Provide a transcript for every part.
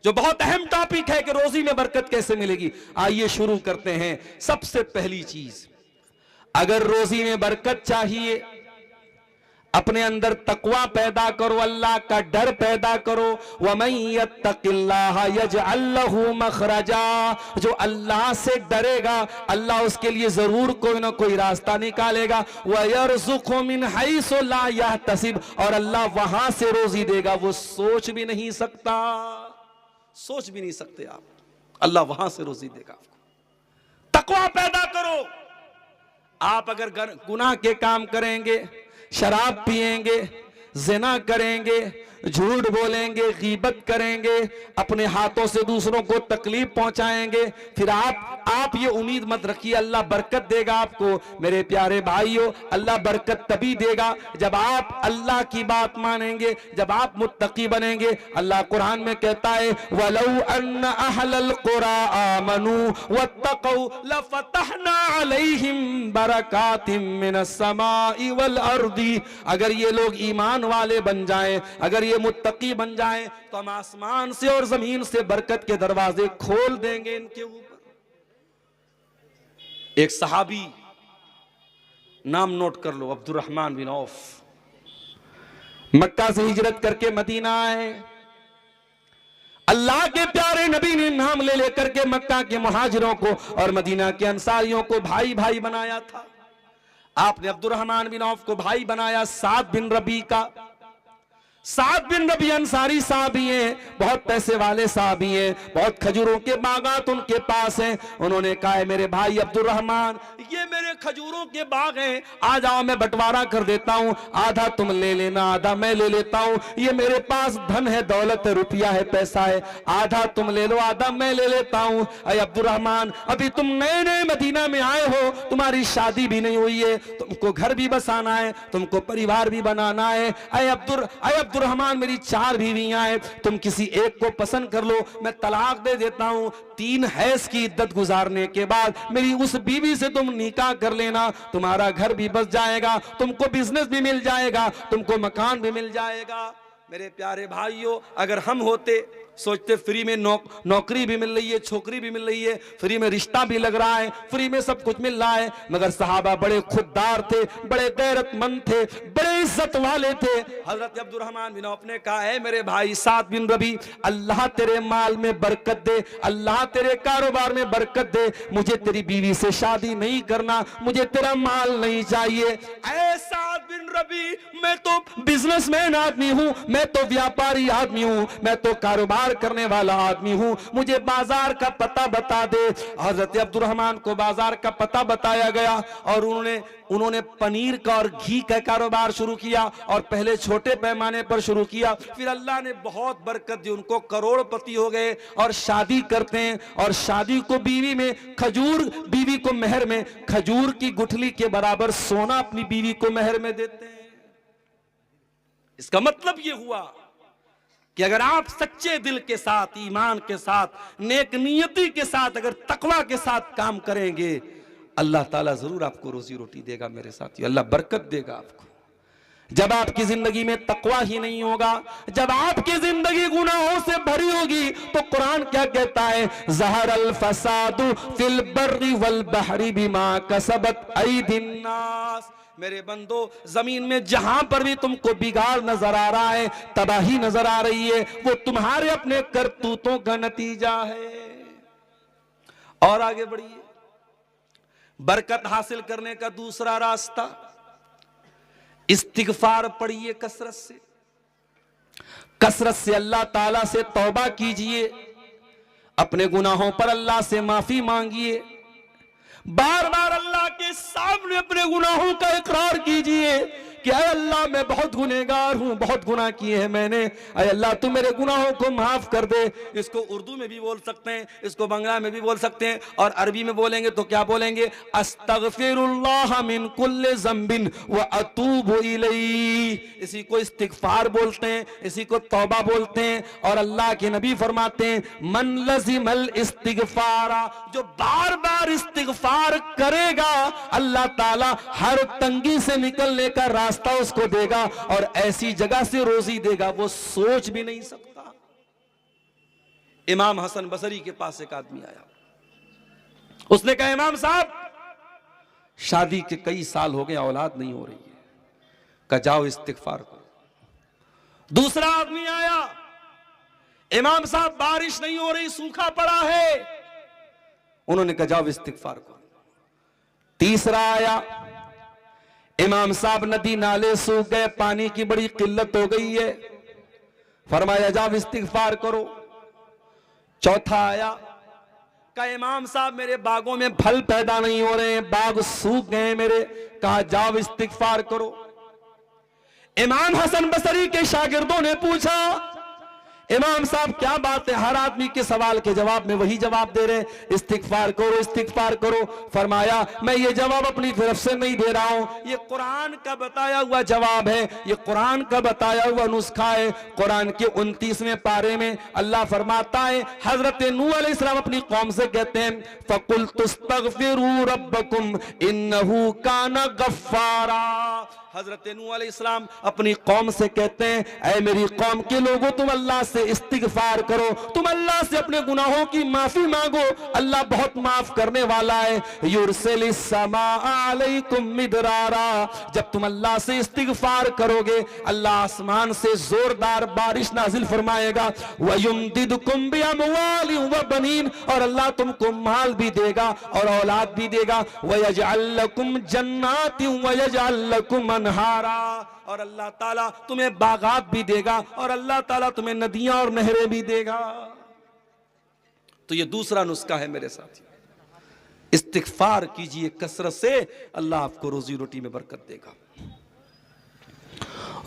जो बहुत अहम टॉपिक है कि रोजी में बरकत कैसे मिलेगी। आइए शुरू करते हैं। सबसे पहली चीज, अगर रोजी में बरकत चाहिए, अपने अंदर तकवा पैदा करो, अल्लाह का डर पैदा करो। वमन यत्तकिल्लाह यजअल लहू मखरजा, जो अल्लाह से डरेगा अल्लाह उसके लिए जरूर कोई ना कोई रास्ता निकालेगा। वयरज़ुक़हु मिन हैसु ला यहतसिब, और अल्लाह वहां से रोजी देगा वो सोच भी नहीं सकता। सोच भी नहीं सकते आप, अल्लाह वहां से रोजी देगा आपको। तकवा पैदा करो। आप अगर गुनाह के काम करेंगे, शराब पिएंगे, ज़िना करेंगे, झूठ बोलेंगे, गीबत करेंगे, अपने हाथों से दूसरों को तकलीफ पहुंचाएंगे, फिर आप ये उम्मीद मत रखिए अल्लाह बरकत देगा आपको। मेरे प्यारे भाइयों, अल्लाह बरकत तभी देगा जब आप अल्लाह की बात मानेंगे, जब आप मुत्तकी बनेंगे। अल्लाह कुरान में कहता है, वलौ अन्न अहलल कुरा आमनू वत्तक़ौ लफतहना अलैहिम बरकातिम मिनस समाई वल अर्दी। अगर ये लोग ईमान वाले बन जाएं, अगर ये मुत्तकी बन जाएं, तो हम आसमान से और जमीन से बरकत के दरवाजे खोल देंगे इनके ऊपर। एक सहाबी, नाम नोट कर लो, अब्दुर्रहमान बिन औफ, मक्का से हिजरत करके मदीना आए। अल्लाह के प्यारे नबी ने नाम ले लेकर के मक्का के मुहाजिरों को और मदीना के अंसारियों को भाई भाई बनाया था। आपने अब्दुर्रहमान बिन औफ को भाई बनाया साद बिन रबी का। साद बिन रबी अंसारी साहबी हैं, बहुत पैसे वाले साहबी हैं, बहुत खजूरों के बागात उनके पास हैं। उन्होंने कहा है मेरे भाई अब्दुर्रहमान, ये मेरे खजूरों के बाग हैं, आ जाओ मैं बंटवारा कर देता हूं, आधा तुम ले लेना, आधा मैं ले लेता हूं। ये मेरे पास धन है, दौलत है, रुपया है, पैसा है, आधा तुम ले लो, आधा मैं ले लेता हूं। अरे अब्दुर्रहमान, अभी तुम नए नए मदीना में आए हो, तुम्हारी शादी भी नहीं हुई है, तुमको घर भी बसाना है, तुमको परिवार भी बनाना है। अब्दुर्रहमान, मेरी 4 बीवियां हैं, तुम किसी एक को पसंद कर लो, मैं तलाक दे देता हूं। 3 हैज की इद्दत गुजारने के बाद मेरी उस बीवी से तुम निकाह कर लेना, तुम्हारा घर भी बस जाएगा, तुमको बिजनेस भी मिल जाएगा, तुमको मकान भी मिल जाएगा। मेरे प्यारे भाइयों, अगर हम होते, सोचते फ्री में नौकरी भी मिल रही है, छोकरी भी मिल रही है, फ्री में रिश्ता भी लग रहा है, फ्री में सब कुछ मिल रहा है, मगर सहाबा बड़े खुददार थे, बड़े गैरतमंद थे, बड़े इज्जत वाले थे। हजरत अब्दुर्रहमान बिन औफ ने कहा है मेरे भाई साद बिन रबी, अल्लाह तेरे माल में बरकत दे, अल्लाह तेरे कारोबार में बरकत दे, मुझे तेरी बीवी से शादी नहीं करना, मुझे तेरा माल नहीं चाहिए। ऐ साद बिन रबी, मैं तो बिजनेसमैन आदमी हूं, मैं तो व्यापारी आदमी हूं, मैं तो कारोबार करने वाला आदमी हूं, मुझे बाजार का पता बता दे। हजरत अब्दुर्रहमान को बाजार का पता बताया गया और उन्होंने पनीर का और घी का कारोबार शुरू किया, और पहले छोटे पैमाने पर शुरू किया, फिर अल्लाह ने बहुत बरकत दी, उनको करोड़पति हो गए और शादी करते हैं। और शादी को बीवी में खजूर, बीवी को मेहर में खजूर की गुठली के बराबर सोना अपनी बीवी को मेहर में देते हैं। इसका मतलब यह हुआ कि अगर आप सच्चे दिल के साथ, ईमान के साथ, नेक नियति के साथ, अगर तकवा के साथ काम करेंगे, अल्लाह ताला जरूर आपको रोजी रोटी देगा। मेरे साथियों, अल्लाह बरकत देगा आपको। जब आपकी जिंदगी में तकवा ही नहीं होगा, जब आपकी जिंदगी गुनाहों से भरी होगी, तो कुरान क्या कहता है, ज़हरल फसादु फिल बर्रि वल बहरी बिमा कसबत ऐदिन नास। मेरे बंदो, जमीन में जहां पर भी तुमको बिगाड़ नजर आ रहा है, तबाही नजर आ रही है, वो तुम्हारे अपने करतूतों का नतीजा है। और आगे बढ़िए, बरकत हासिल करने का दूसरा रास्ता, इस्तिगफार पढ़िए कसरत से अल्लाह ताला से तौबा कीजिए, अपने गुनाहों पर अल्लाह से माफी मांगिए, बार बार अल्लाह के सामने अपने गुनाहों का इकरार कीजिए कि अय अल्लाह, मैं बहुत गुनहगार हूं, बहुत गुनाह किए हैं मैंने, अय अल्लाह तू मेरे गुनाहों को माफ कर दे। इसको उर्दू में भी बोल सकते हैं, इसको बंगला में भी बोल सकते हैं, और अरबी में बोलेंगे तो क्या बोलेंगे, अस्तगफिरुल्लाह मिन कुल्लि ज़ंबिन व अतूबु इलैहि। इसी को इस्तिगफार बोलते हैं, इसी को तौबा बोलते हैं। और अल्लाह के नबी फरमाते हैं, मन लज़िमल इस्तिगफारा, जो बार बार इस्तिगफार करेगा, अल्लाह ताला हर तंगी से निकलने का रास्ता उसको देगा, और ऐसी जगह से रोजी देगा वो सोच भी नहीं सकता। इमाम हसन बसरी के पास एक आदमी आया, उसने कहा इमाम साहब शादी के कई साल हो गए, औलाद नहीं हो रही है, कहा जाओ इस्तिगफार करो। दूसरा आदमी आया, इमाम साहब बारिश नहीं हो रही, सूखा पड़ा है, उन्होंने कहा जाओ इस्तिगफार करो। तीसरा आया, इमाम साहब नदी नाले सूख गए, पानी की बड़ी किल्लत हो गई है, फरमाया जाओ इस्तिगफार करो। चौथा आया, कहा इमाम साहब मेरे बागों में फल पैदा नहीं हो रहे हैं, बाग सूख गए मेरे, कहा जाओ इस्तिगफार करो। इमाम हसन बसरी के शागिर्दों ने पूछा इमाम साहब क्या बात है, हर आदमी के सवाल के जवाब में वही जवाब दे रहे हैं, इस्तिगफार करो इस्तिगफार करो। फरमाया मैं ये जवाब अपनी तरफ से नहीं दे रहा हूं, ये कुरान का बताया हुआ जवाब है, ये कुरान का बताया हुआ नुस्खा है। कुरान के 29वें पारे में अल्लाह फरमाता है, हजरत नूह अलैहिस्सलाम अपनी कौम से कहते हैं फकुल तुस्तगफिरू रब्बकुम इन्नहू काना गफ्फारा। हजरत नूह अलैहिस्सलाम अपनी कौम से कहते हैं ऐ मेरी कौम के लोगों तुम अल्लाह से इस्तिगफार करो, तुम अल्लाह से अपने गुनाहों की माफी मांगो, अल्लाह बहुत माफ करने वाला है। युरसिलिस समा अलैकुम मिदरारा, जब तुम अल्लाह से इस्तिगफार करोगे अल्लाह आसमान से जोरदार बारिश नाजिल फरमाएगा। वयुमदिदकुम बिअमवालि व बनीन, और अल्लाह तुमको माल भी देगा और औलाद भी देगा। वयजअल लकुम जन्नातिन वयजअल लकुम अनहारा, और अल्लाह ताला तुम्हें बागात भी देगा और अल्लाह ताला तुम्हें नदियां और नहरें भी देगा। तो ये दूसरा नुस्खा है मेरे साथी, इस्तिगफार कीजिए कसरत से, अल्लाह आपको रोजी रोटी में बरकत देगा।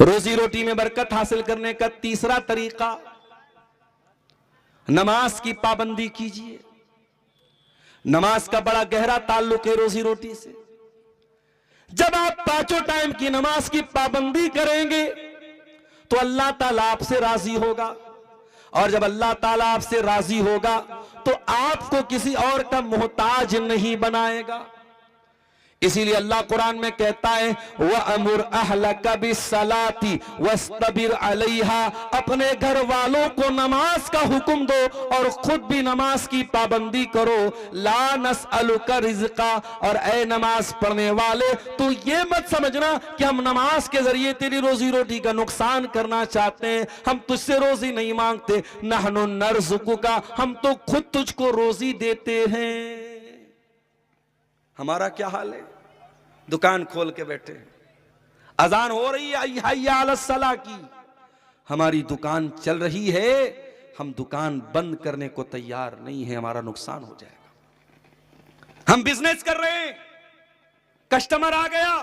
रोजी रोटी में बरकत हासिल करने का तीसरा तरीका, नमाज की पाबंदी कीजिए। नमाज का बड़ा गहरा ताल्लुक है रोजी रोटी से। जब आप पांचों टाइम की नमाज की पाबंदी करेंगे तो अल्लाह ताला आपसे राजी होगा, और जब अल्लाह ताला आपसे राजी होगा तो आपको किसी और का मोहताज नहीं बनाएगा। इसीलिए अल्लाह कुरान में कहता है वअमुर अहलका बिस्सलाती वस्तबिर अलैहा, अपने घर वालों को नमाज का हुक्म दो और खुद भी नमाज की पाबंदी करो। ला नसअलुका रिज़्का, और ए नमाज पढ़ने वाले तू ये मत समझना कि हम नमाज के जरिए तेरी रोजी रोटी का नुकसान करना चाहते हैं, हम तुझसे रोजी नहीं मांगते। नहनु नरज़ुकुका, हम तो खुद तुझको रोजी देते हैं। हमारा क्या हाल है, दुकान खोल के बैठे, अजान हो रही है हय्या अलस सलाह की, हमारी दुकान चल रही है, हम दुकान बंद करने को तैयार नहीं है, हमारा नुकसान हो जाएगा। हम बिजनेस कर रहे हैं, कस्टमर आ गया,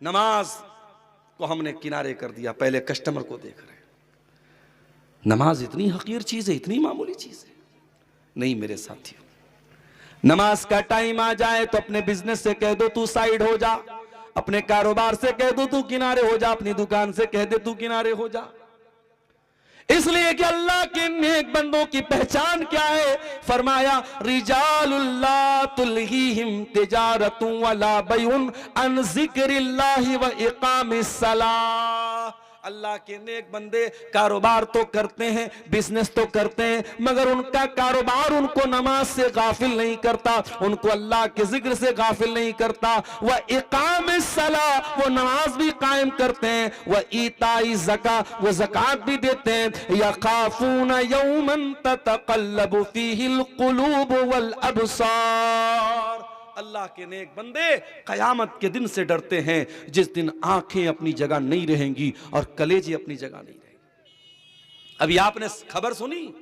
नमाज को हमने किनारे कर दिया, पहले कस्टमर को देख रहे हैं। नमाज इतनी हकीर चीज है, इतनी मामूली चीज है? नहीं मेरे साथियों, नमाज का टाइम आ जाए तो अपने बिजनेस से कह दो तू साइड हो जा, अपने कारोबार से कह दो तू किनारे हो जा, अपनी दुकान से कह दे तू किनारे हो जा। इसलिए कि अल्लाह के नेक बंदों की पहचान क्या है? फरमाया रिजालुल्लाह तुल्हीहिम तिजारतुन वला बैउन अन जिक्रिल्लाहि व इकामिस सलाह। अल्लाह के नेक बंदे कारोबार तो करते हैं, बिजनेस तो करते हैं, मगर उनका कारोबार उनको नमाज से गाफिल नहीं करता, उनको अल्लाह के जिक्र से गाफिल नहीं करता। वह इकामिस सलाह, वो नमाज भी कायम करते हैं, वह ईताई ज़का, वो ज़कात भी देते हैं। यखाफून यौमन ततक़ल्लबु फीहिल क़ुलूब वल अब्सार। अल्लाह के नेक बंदे कयामत के दिन से डरते हैं, जिस दिन आंखें अपनी जगह नहीं रहेंगी और कलेजे अपनी जगह नहीं रहेंगे। अभी आपने खबर सुनी,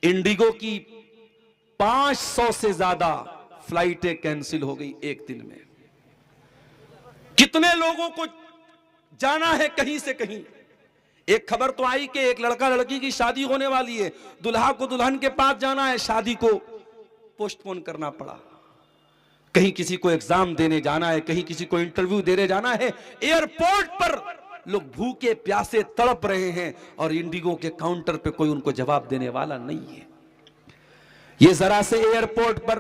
इंडिगो की 500 से ज्यादा फ्लाइटें कैंसिल हो गई एक दिन में। कितने लोगों को जाना है कहीं से कहीं। एक खबर तो आई कि एक लड़का लड़की की शादी होने वाली है, दुल्हा को दुल्हन के पास जाना है, शादी को पोस्टपोन करना पड़ा। कहीं किसी को एग्जाम देने जाना है, कहीं किसी को इंटरव्यू देने जाना है। एयरपोर्ट पर लोग भूखे प्यासे तड़प रहे हैं और इंडिगो के काउंटर पे कोई उनको जवाब देने वाला नहीं है। ये जरा से एयरपोर्ट पर,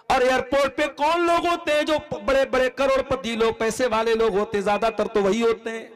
और एयरपोर्ट पे कौन लोग होते हैं? जो बड़े बड़े करोड़पति लोग, पैसे वाले लोग होते, ज्यादातर तो वही होते हैं।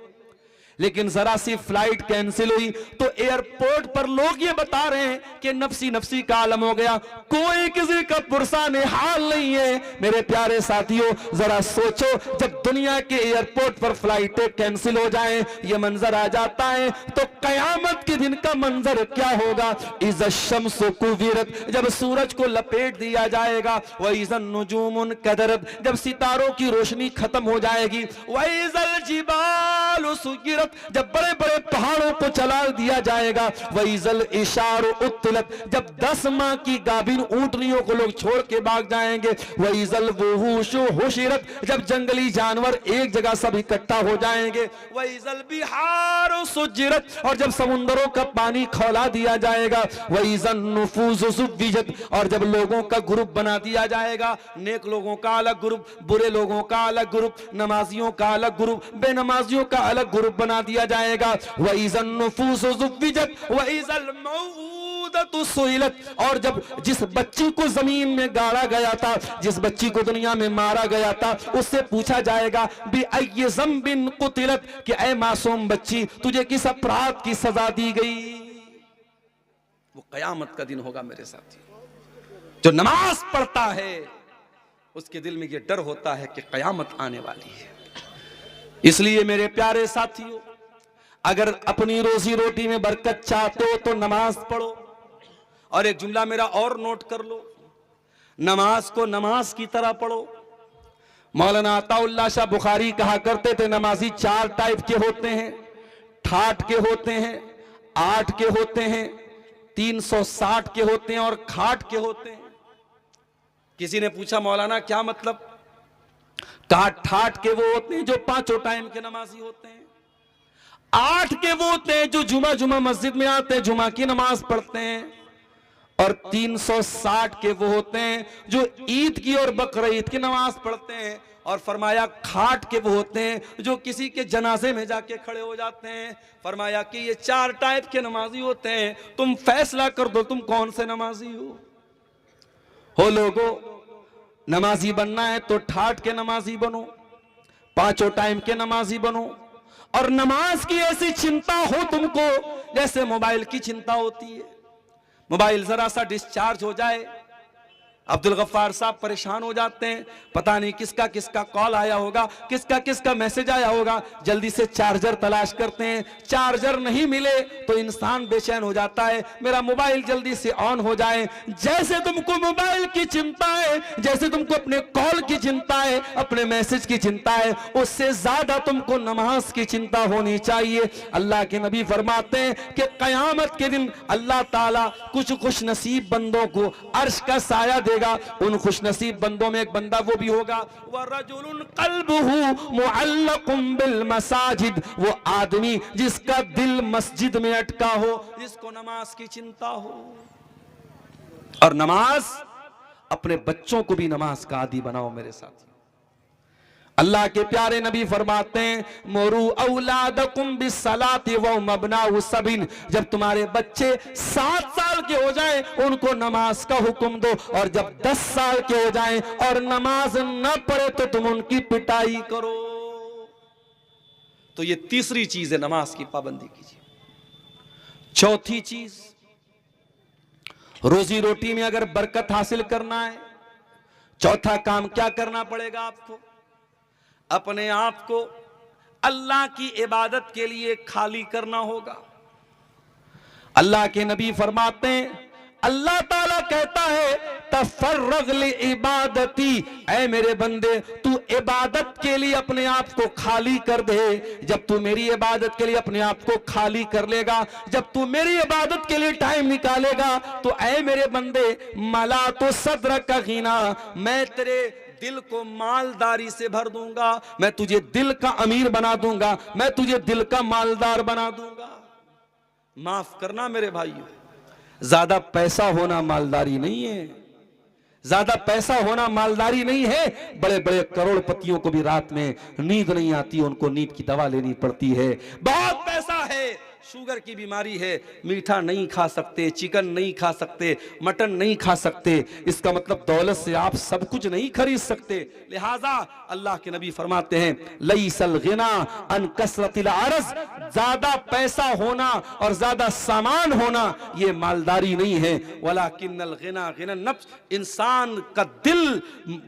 लेकिन जरा सी फ्लाइट कैंसिल हुई तो एयरपोर्ट पर लोग ये बता रहे हैं कि नफसी नफसी का आलम हो गया, कोई किसी का पुरसाने हाल नहीं है। मेरे प्यारे साथियों, जरा सोचो, जब दुनिया के एयरपोर्ट पर फ्लाइटें कैंसिल हो जाएं, ये मंजर आ जाता है, तो कयामत के दिन का मंजर क्या होगा। इज़ शम्सु कुविरत, जब सूरज को लपेट दिया जाएगा, व इज़न नुजूमुन कदरत, जब सितारों की रोशनी खत्म हो जाएगी, व इज़ल जिबालु सुयिरत, जब बड़े बड़े पहाड़ों को चला दिया जाएगा, वहीजल इशारो उत्तलत, जब 10 माह की गाभिन ऊंटनियों को लोग छोड़ के भाग जाएंगे, वहीजल वुहूशु हुशिरत, जब जंगली जानवर एक जगह सब इकट्ठा हो जाएंगे, वहीजल बिहारो सुजिरत, और जब समुद्रों का पानी खौला दिया जाएगा, वहीजल नुफूसु सुव्विजत, और जब लोगों का ग्रुप बना दिया जाएगा, नेक लोगों का अलग ग्रुप, बुरे लोगों का अलग ग्रुप, नमाजियों का अलग ग्रुप, बेनमाजियों का अलग ग्रुप बना दिया जाएगा, वइज़न नुफूसु ज़ुव्विजत वइज़ल मऊदतु सुइलत, और जब जिस बच्ची को जमीन में गाड़ा गया था, जिस बच्ची को दुनिया में मारा गया था, उससे पूछा जाएगा बि अय्यि ज़ंबिन कुतिलत, कि ऐ मासूम बच्ची, तुझे किस अपराध की सजा दी गई। वो कयामत का दिन होगा मेरे साथी। जो नमाज पढ़ता है उसके दिल में ये डर होता है कि कयामत आने वाली है। इसलिए मेरे प्यारे साथियों, अगर अपनी रोजी रोटी में बरकत चाहते हो तो नमाज पढ़ो। और एक जुमला मेरा और नोट कर लो, नमाज को नमाज की तरह पढ़ो। मौलाना अताउल्लाह शाह बुखारी कहा करते थे, नमाजी 4 टाइप के होते हैं, ठाठ के होते हैं, 8 के होते हैं, 360 के होते हैं और खाट के होते हैं। किसी ने पूछा मौलाना क्या मतलब? काट ठाट के वो होते हैं जो 5 टाइम के नमाजी होते हैं, 8 के वो होते हैं जो जुमा मस्जिद में आते हैं, जुमा की नमाज पढ़ते हैं, और 360 के वो होते हैं जो ईद की और बकरीद की नमाज पढ़ते हैं। और फरमाया खाट के वो होते हैं जो किसी के जनाजे में जाके खड़े हो जाते हैं। फरमाया कि ये 4 टाइप के नमाजी होते हैं, तुम फैसला कर दो तुम कौन से नमाजी हो लोगों। नमाजी बनना है तो ठाठ के नमाजी बनो, 5 टाइम के नमाजी बनो, और नमाज की ऐसी चिंता हो तुमको जैसे मोबाइल की चिंता होती है। मोबाइल जरा सा डिस्चार्ज हो जाए, अब्दुल गफ्फार साहब परेशान हो जाते हैं, पता नहीं किसका किसका कॉल आया होगा, किसका किसका मैसेज आया होगा, जल्दी से चार्जर तलाश करते हैं, चार्जर नहीं मिले तो इंसान बेचैन हो जाता है, मेरा मोबाइल जल्दी से ऑन हो जाए। जैसे तुमको मोबाइल की चिंता है, जैसे तुमको अपने कॉल की चिंता है, अपने मैसेज की चिंता है, उससे ज्यादा तुमको नमाज की चिंता होनी चाहिए। अल्लाह के नबी फरमाते हैं कि कयामत के दिन अल्लाह ताला कुछ खुश नसीब बंदों को अर्श का साया देगा। उन खुशनसीब बंदों में एक बंदा वो भी होगा, वरजुलुन क़ल्बुहु मुअल्लक़ुन बिल मसाजिद, वो आदमी जिसका दिल मस्जिद में अटका हो, जिसको नमाज की चिंता हो। और नमाज, अपने बच्चों को भी नमाज का आदी बनाओ मेरे साथ। अल्लाह के प्यारे नबी फरमाते हैं, मोरू औलादकुम बिस्सलाति व मबनाउ सबिन, जब तुम्हारे बच्चे 7 साल के हो जाएं उनको नमाज का हुक्म दो, और जब 10 साल के हो जाएं और नमाज न पढ़े तो तुम उनकी पिटाई करो। तो ये तीसरी चीज है, नमाज की पाबंदी कीजिए। चौथी चीज, रोजी रोटी में अगर बरकत हासिल करना है, चौथा काम क्या करना पड़ेगा आपको? अपने आप को अल्लाह की इबादत के लिए खाली करना होगा। अल्लाह के नबी फरमाते हैं, अल्लाह ताला कहता है तफर्रग li इबादती, ऐ मेरे बंदे तू इबादत के लिए अपने आप को खाली कर दे। जब तू मेरी इबादत के लिए अपने आप को खाली कर लेगा, जब तू मेरी इबादत के लिए टाइम निकालेगा, तो ऐ मेरे बंदे मला तो सदर का गिना, मैं तेरे दिल को मालदारी से भर दूंगा, मैं तुझे दिल का अमीर बना दूंगा, मैं तुझे दिल का मालदार बना दूंगा। माफ करना मेरे भाइयों, ज्यादा पैसा होना मालदारी नहीं है, ज्यादा पैसा होना मालदारी नहीं है। बड़े बड़े करोड़पतियों को भी रात में नींद नहीं आती, उनको नींद की दवा लेनी पड़ती है। बहुत पैसा है, शुगर की बीमारी है, मीठा नहीं खा सकते, चिकन नहीं खा सकते, मटन नहीं खा सकते, इसका मतलब दौलत से आप सब कुछ नहीं खरीद सकते। लिहाजा अल्लाह के नबी फरमाते हैं, लईसल गिना अन कसरतिल अर्ज़, ज्यादा पैसा होना और ज्यादा सामान होना ये मालदारी नहीं है, वलाकिन्नल गिना गिनन नफ्स, इंसान का दिल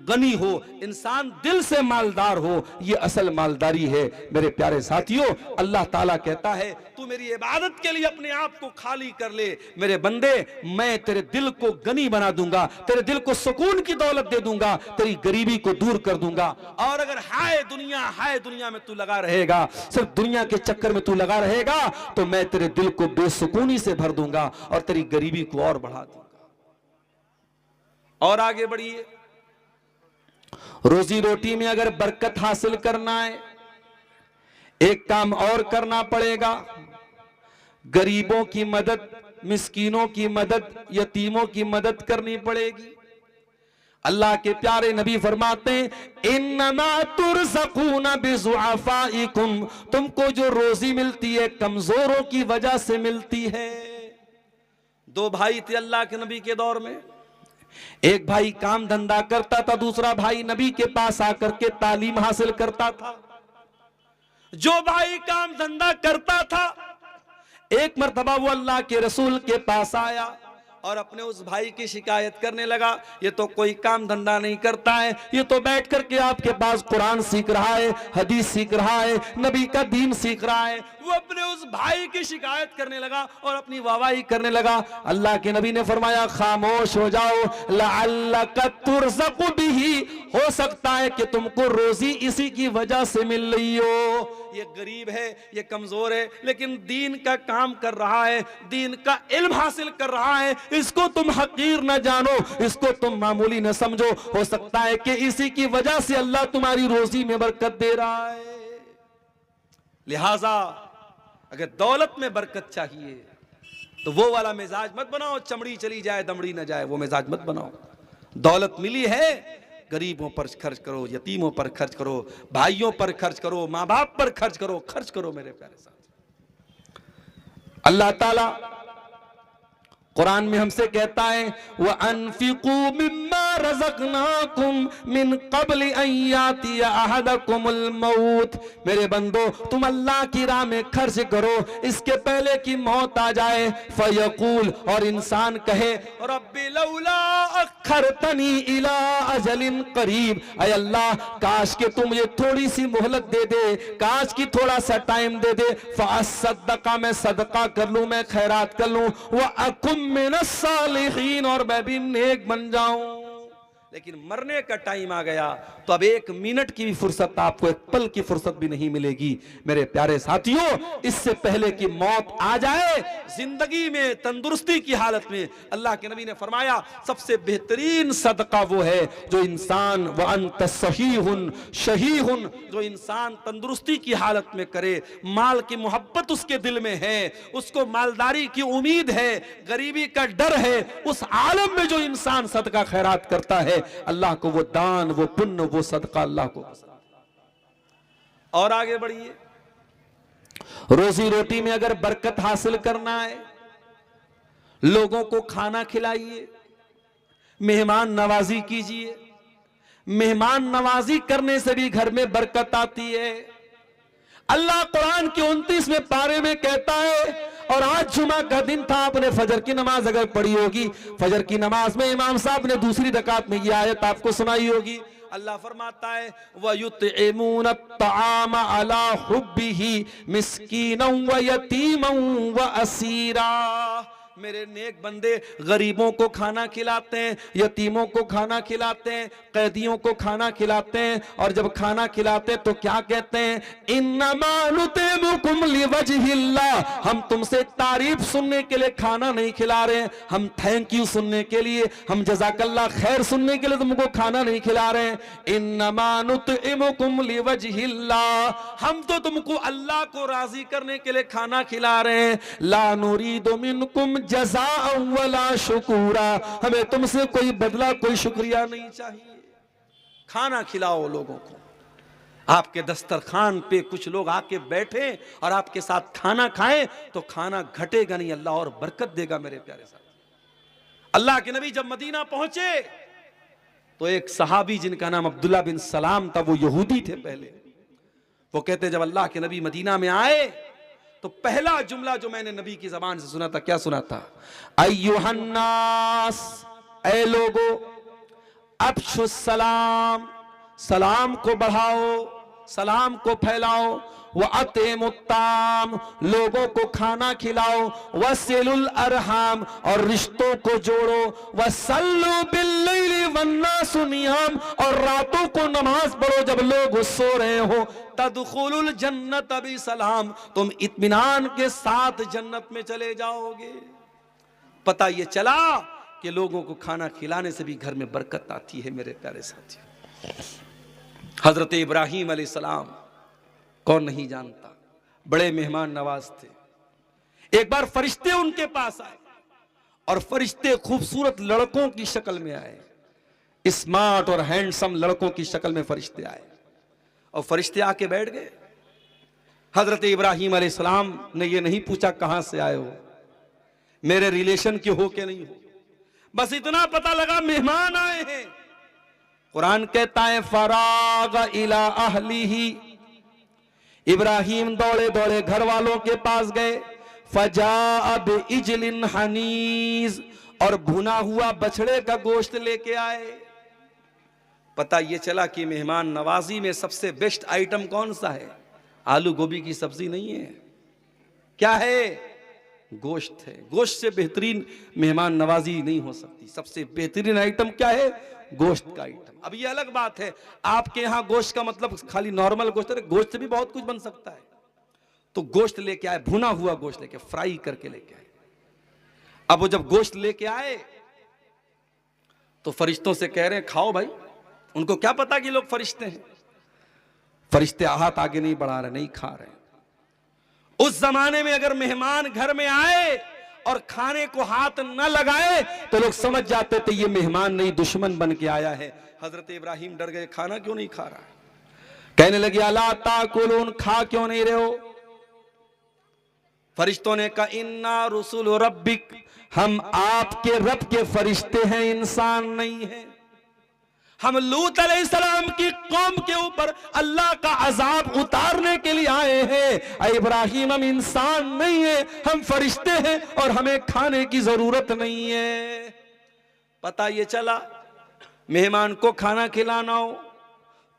गनी हो, इंसान दिल से मालदार हो, ये असल मालदारी है। मेरे प्यारे साथियों, अल्लाह ताला कहता है तू मेरी इबादत के लिए अपने आप को खाली कर ले मेरे बंदे, मैं तेरे दिल को गनी बना दूंगा, तेरे दिल को सुकून की दौलत दे दूंगा, तेरी गरीबी को दूर कर दूंगा। और अगर हाय दुनिया में तू लगा रहेगा, सिर्फ दुनिया के चक्कर में तू लगा रहेगा, तो मैं तेरे दिल को बेसुकूनी से भर दूंगा और तेरी गरीबी को और बढ़ा दूंगा। और आगे बढ़िए, रोजी रोटी में अगर बरकत हासिल करना है, एक काम और करना पड़ेगा, गरीबों की मदद, मिस्कीनों की मदद, यतीमों की मदद करनी पड़ेगी। अल्लाह के प्यारे नबी फरमाते हैं, इन्नमा तुरज़क़ूना बिज़ुअफ़ाइकुम, तुमको जो रोजी मिलती है कमजोरों की वजह से मिलती है। दो भाई थे अल्लाह के नबी के दौर में, एक भाई काम धंधा करता था, दूसरा भाई नबी के पास आकर के तालीम हासिल करता था। जो भाई काम धंधा करता था, एक मर्तबा वो अल्लाह के रसूल के पास आया और अपने उस भाई की शिकायत करने लगा, ये तो कोई काम धंधा नहीं करता है, ये तो बैठ करके आपके पास कुरान सीख रहा है, हदीस सीख रहा है, नबी का दीन सीख रहा है। वो अपने उस भाई की शिकायत करने लगा और अपनी वाहवाही करने लगा। अल्लाह के नबी ने फरमाया, खामोश हो जाओ, लअल्लका तुरज़क़ु बिही, हो सकता है कि तुमको रोजी इसी की वजह से मिल रही हो। ये गरीब है, ये कमजोर है, लेकिन दीन का काम कर रहा है, दीन का इल्म हासिल कर रहा है, इसको तुम हकीर न जानो, इसको तुम मामूली न समझो। हो सकता है कि इसी की वजह से अल्लाह तुम्हारी रोजी में बरकत दे रहा है। लिहाजा अगर दौलत में बरकत चाहिए तो वो वाला मिजाज मत बनाओ, चमड़ी चली जाए दमड़ी न जाए, वो मिजाज मत बनाओ। दौलत मिली है, गरीबों पर खर्च करो, यतीमों पर खर्च करो, भाइयों पर खर्च करो, माँ बाप पर खर्च करो मेरे प्यारे साथ। अल्लाह ताला कुरान में हमसे कहता है, व अनफिकू मिम्मा रज़क़नाकुम मिन क़ब्ल अन यातिया अहदकुमुल मौत, मेरे बंदो तुम अल्लाह की राह में खर्च करो इसके पहले कि मौत आ जाए। फयकूल, और इंसान कहे, रब्बी लौला अखरतनी इला अजलिन करीब, अय अल्लाह काश के तुम मुझे थोड़ी सी मोहलत दे दे, काश की थोड़ा सा टाइम दे दे, फ़असद्दक़, मैं सदका कर लूं, मैं खैरात कर लूं, व अकुम मिनस सालिहीन, और मैं भी नेक बन जाऊं। लेकिन मरने का टाइम आ गया तो अब एक मिनट की भी फुर्सत, आपको एक पल की फुर्सत भी नहीं मिलेगी। मेरे प्यारे साथियों, इससे पहले कि मौत आ जाए, जिंदगी में तंदुरुस्ती की हालत में, अल्लाह के नबी ने फरमाया सबसे बेहतरीन सदका वो है जो इंसान व अंत सहीहुन शहीहुन, जो इंसान तंदुरुस्ती की हालत में करे, माल की मोहब्बत उसके दिल में है, उसको मालदारी की उम्मीद है, गरीबी का डर है, उस आलम में जो इंसान सदका खैरात करता है, अल्लाह को वो दान, वो पुण्य, वो सदका अल्लाह को। और आगे बढ़िए, रोजी रोटी में अगर बरकत हासिल करना है, लोगों को खाना खिलाइए, मेहमान नवाजी कीजिए। मेहमान नवाजी करने से भी घर में बरकत आती है। अल्लाह कुरान के 29वें पारे में कहता है, और आज जुमा का दिन था, आपने फजर की नमाज अगर पढ़ी होगी, फजर की नमाज में इमाम साहब ने दूसरी रकात में यह आयत आपको सुनाई होगी। अल्लाह फरमाता है, वयुतइमून अत्तआम अला हुब्बिही मिस्कीनन व यतीमन व असीरा, मेरे नेक बंदे गरीबों को खाना खिलाते हैं, यतीमों को खाना खिलाते हैं, कैदियों को खाना खिलाते हैं, और जब खाना खिलाते हैं तो क्या कहते हैं, इन्नमा नुतिमुकुम लिवजहिल्लाह, हम तुमसे तारीफ सुनने के लिए खाना नहीं खिला रहे हैं, हम थैंक यू सुनने के लिए, हम जज़ाकल्लाह खैर सुनने के लिए तुमको खाना नहीं खिला रहे हैं। इन्नमा नुतिमुकुम लिवजहिल्लाह, हम तो तुमको अल्लाह को राजी करने के लिए खाना खिला रहे हैं। ला नुरीदु मिनकुम जज़ाअ वला शुकूरा, हमें तुमसे कोई बदला, कोई शुक्रिया नहीं चाहिए। खाना खिलाओ लोगों को। आपके दस्तरखान पे कुछ लोग आके बैठे और आपके साथ खाना खाएं तो खाना घटेगा नहीं, अल्लाह और बरकत देगा। मेरे प्यारे साथ, अल्लाह के नबी जब मदीना पहुंचे तो एक सहाबी जिनका नाम अब्दुल्ला बिन सलाम था, वो यहूदी थे पहले, वो कहते जब अल्लाह के नबी मदीना में आए तो पहला जुमला जो मैंने नबी की जबान से सुना था, क्या सुना था? अय्युहन्नास, ऐ लोगो, अफ्शुस सलाम, सलाम को बढ़ाओ, सलाम को फैलाओ, व अतिमुत्ताम, लोगों को खाना खिलाओ, वसिलुल अरहाम, और रिश्तों को जोड़ो, वसल्लु बिल्लैलि वन्नासु नियाम, और रातों को नमाज पढ़ो जब लोग सो रहे हो, तदखुलुल जन्नत बि सलाम, तुम इत्मीनान के साथ जन्नत में चले जाओगे। पता ये चला कि लोगों को खाना खिलाने से भी घर में बरकत आती है। मेरे प्यारे साथियों, हजरत इब्राहीम अलैहिस्सलाम कौन नहीं जानता, बड़े मेहमान नवाज थे। एक बार फरिश्ते उनके पास आए और फरिश्ते खूबसूरत लड़कों की शक्ल में आए, स्मार्ट और हैंडसम लड़कों की शक्ल में फरिश्ते आए और फरिश्ते आके बैठ गए। हजरत इब्राहीम अलैहिस्सलाम ने ये नहीं पूछा कहां से आए हो, मेरे रिलेशन के हो के नहीं हो, बस इतना पता लगा मेहमान आए हैं। कुरान कहता है फराग इला अहलिही, इब्राहिम दौड़े दौड़े घर वालों के पास गए, फजा बिइजलिन हनीज, और भुना हुआ बछड़े का गोश्त लेके आए। पता ये चला कि मेहमान नवाजी में सबसे बेस्ट आइटम कौन सा है? आलू गोभी की सब्जी नहीं है, क्या है? गोश्त है। गोश्त से बेहतरीन मेहमान नवाजी नहीं हो सकती। सबसे बेहतरीन आइटम क्या है? गोश्त का आइटम। अब ये अलग बात है, आपके यहां गोश्त का मतलब खाली नॉर्मल गोश्त है, गोश्त से भी बहुत कुछ बन सकता है। तो गोश्त लेके आए, भुना हुआ गोश्त लेके, फ्राई करके लेके आए। अब वो जब गोश्त लेके आए तो फरिश्तों से कह रहे हैं खाओ भाई। उनको क्या पता कि लोग फरिश्ते हैं। फरिश्ते हाथ आगे नहीं बढ़ा रहे, नहीं खा रहे। उस जमाने में अगर मेहमान घर में आए और खाने को हाथ न लगाए तो लोग समझ जाते थे ये मेहमान नहीं, दुश्मन बन के आया है। हजरत इब्राहिम डर गए, खाना क्यों नहीं खा रहा? कहने लगे अला ताकुलून, खा क्यों नहीं रहे हो? फरिश्तों ने कहा इन्ना रुसुल रब्बिक, हम आपके रब के फरिश्ते हैं, इंसान नहीं है। हम लूत अलैहिस्सलाम की कौम के ऊपर अल्लाह का अजाब उतारने के लिए आए हैं। ऐ इब्राहिम, हम इंसान नहीं है, हम फरिश्ते हैं और हमें खाने की जरूरत नहीं है। पता ये चला मेहमान को खाना खिलाना हो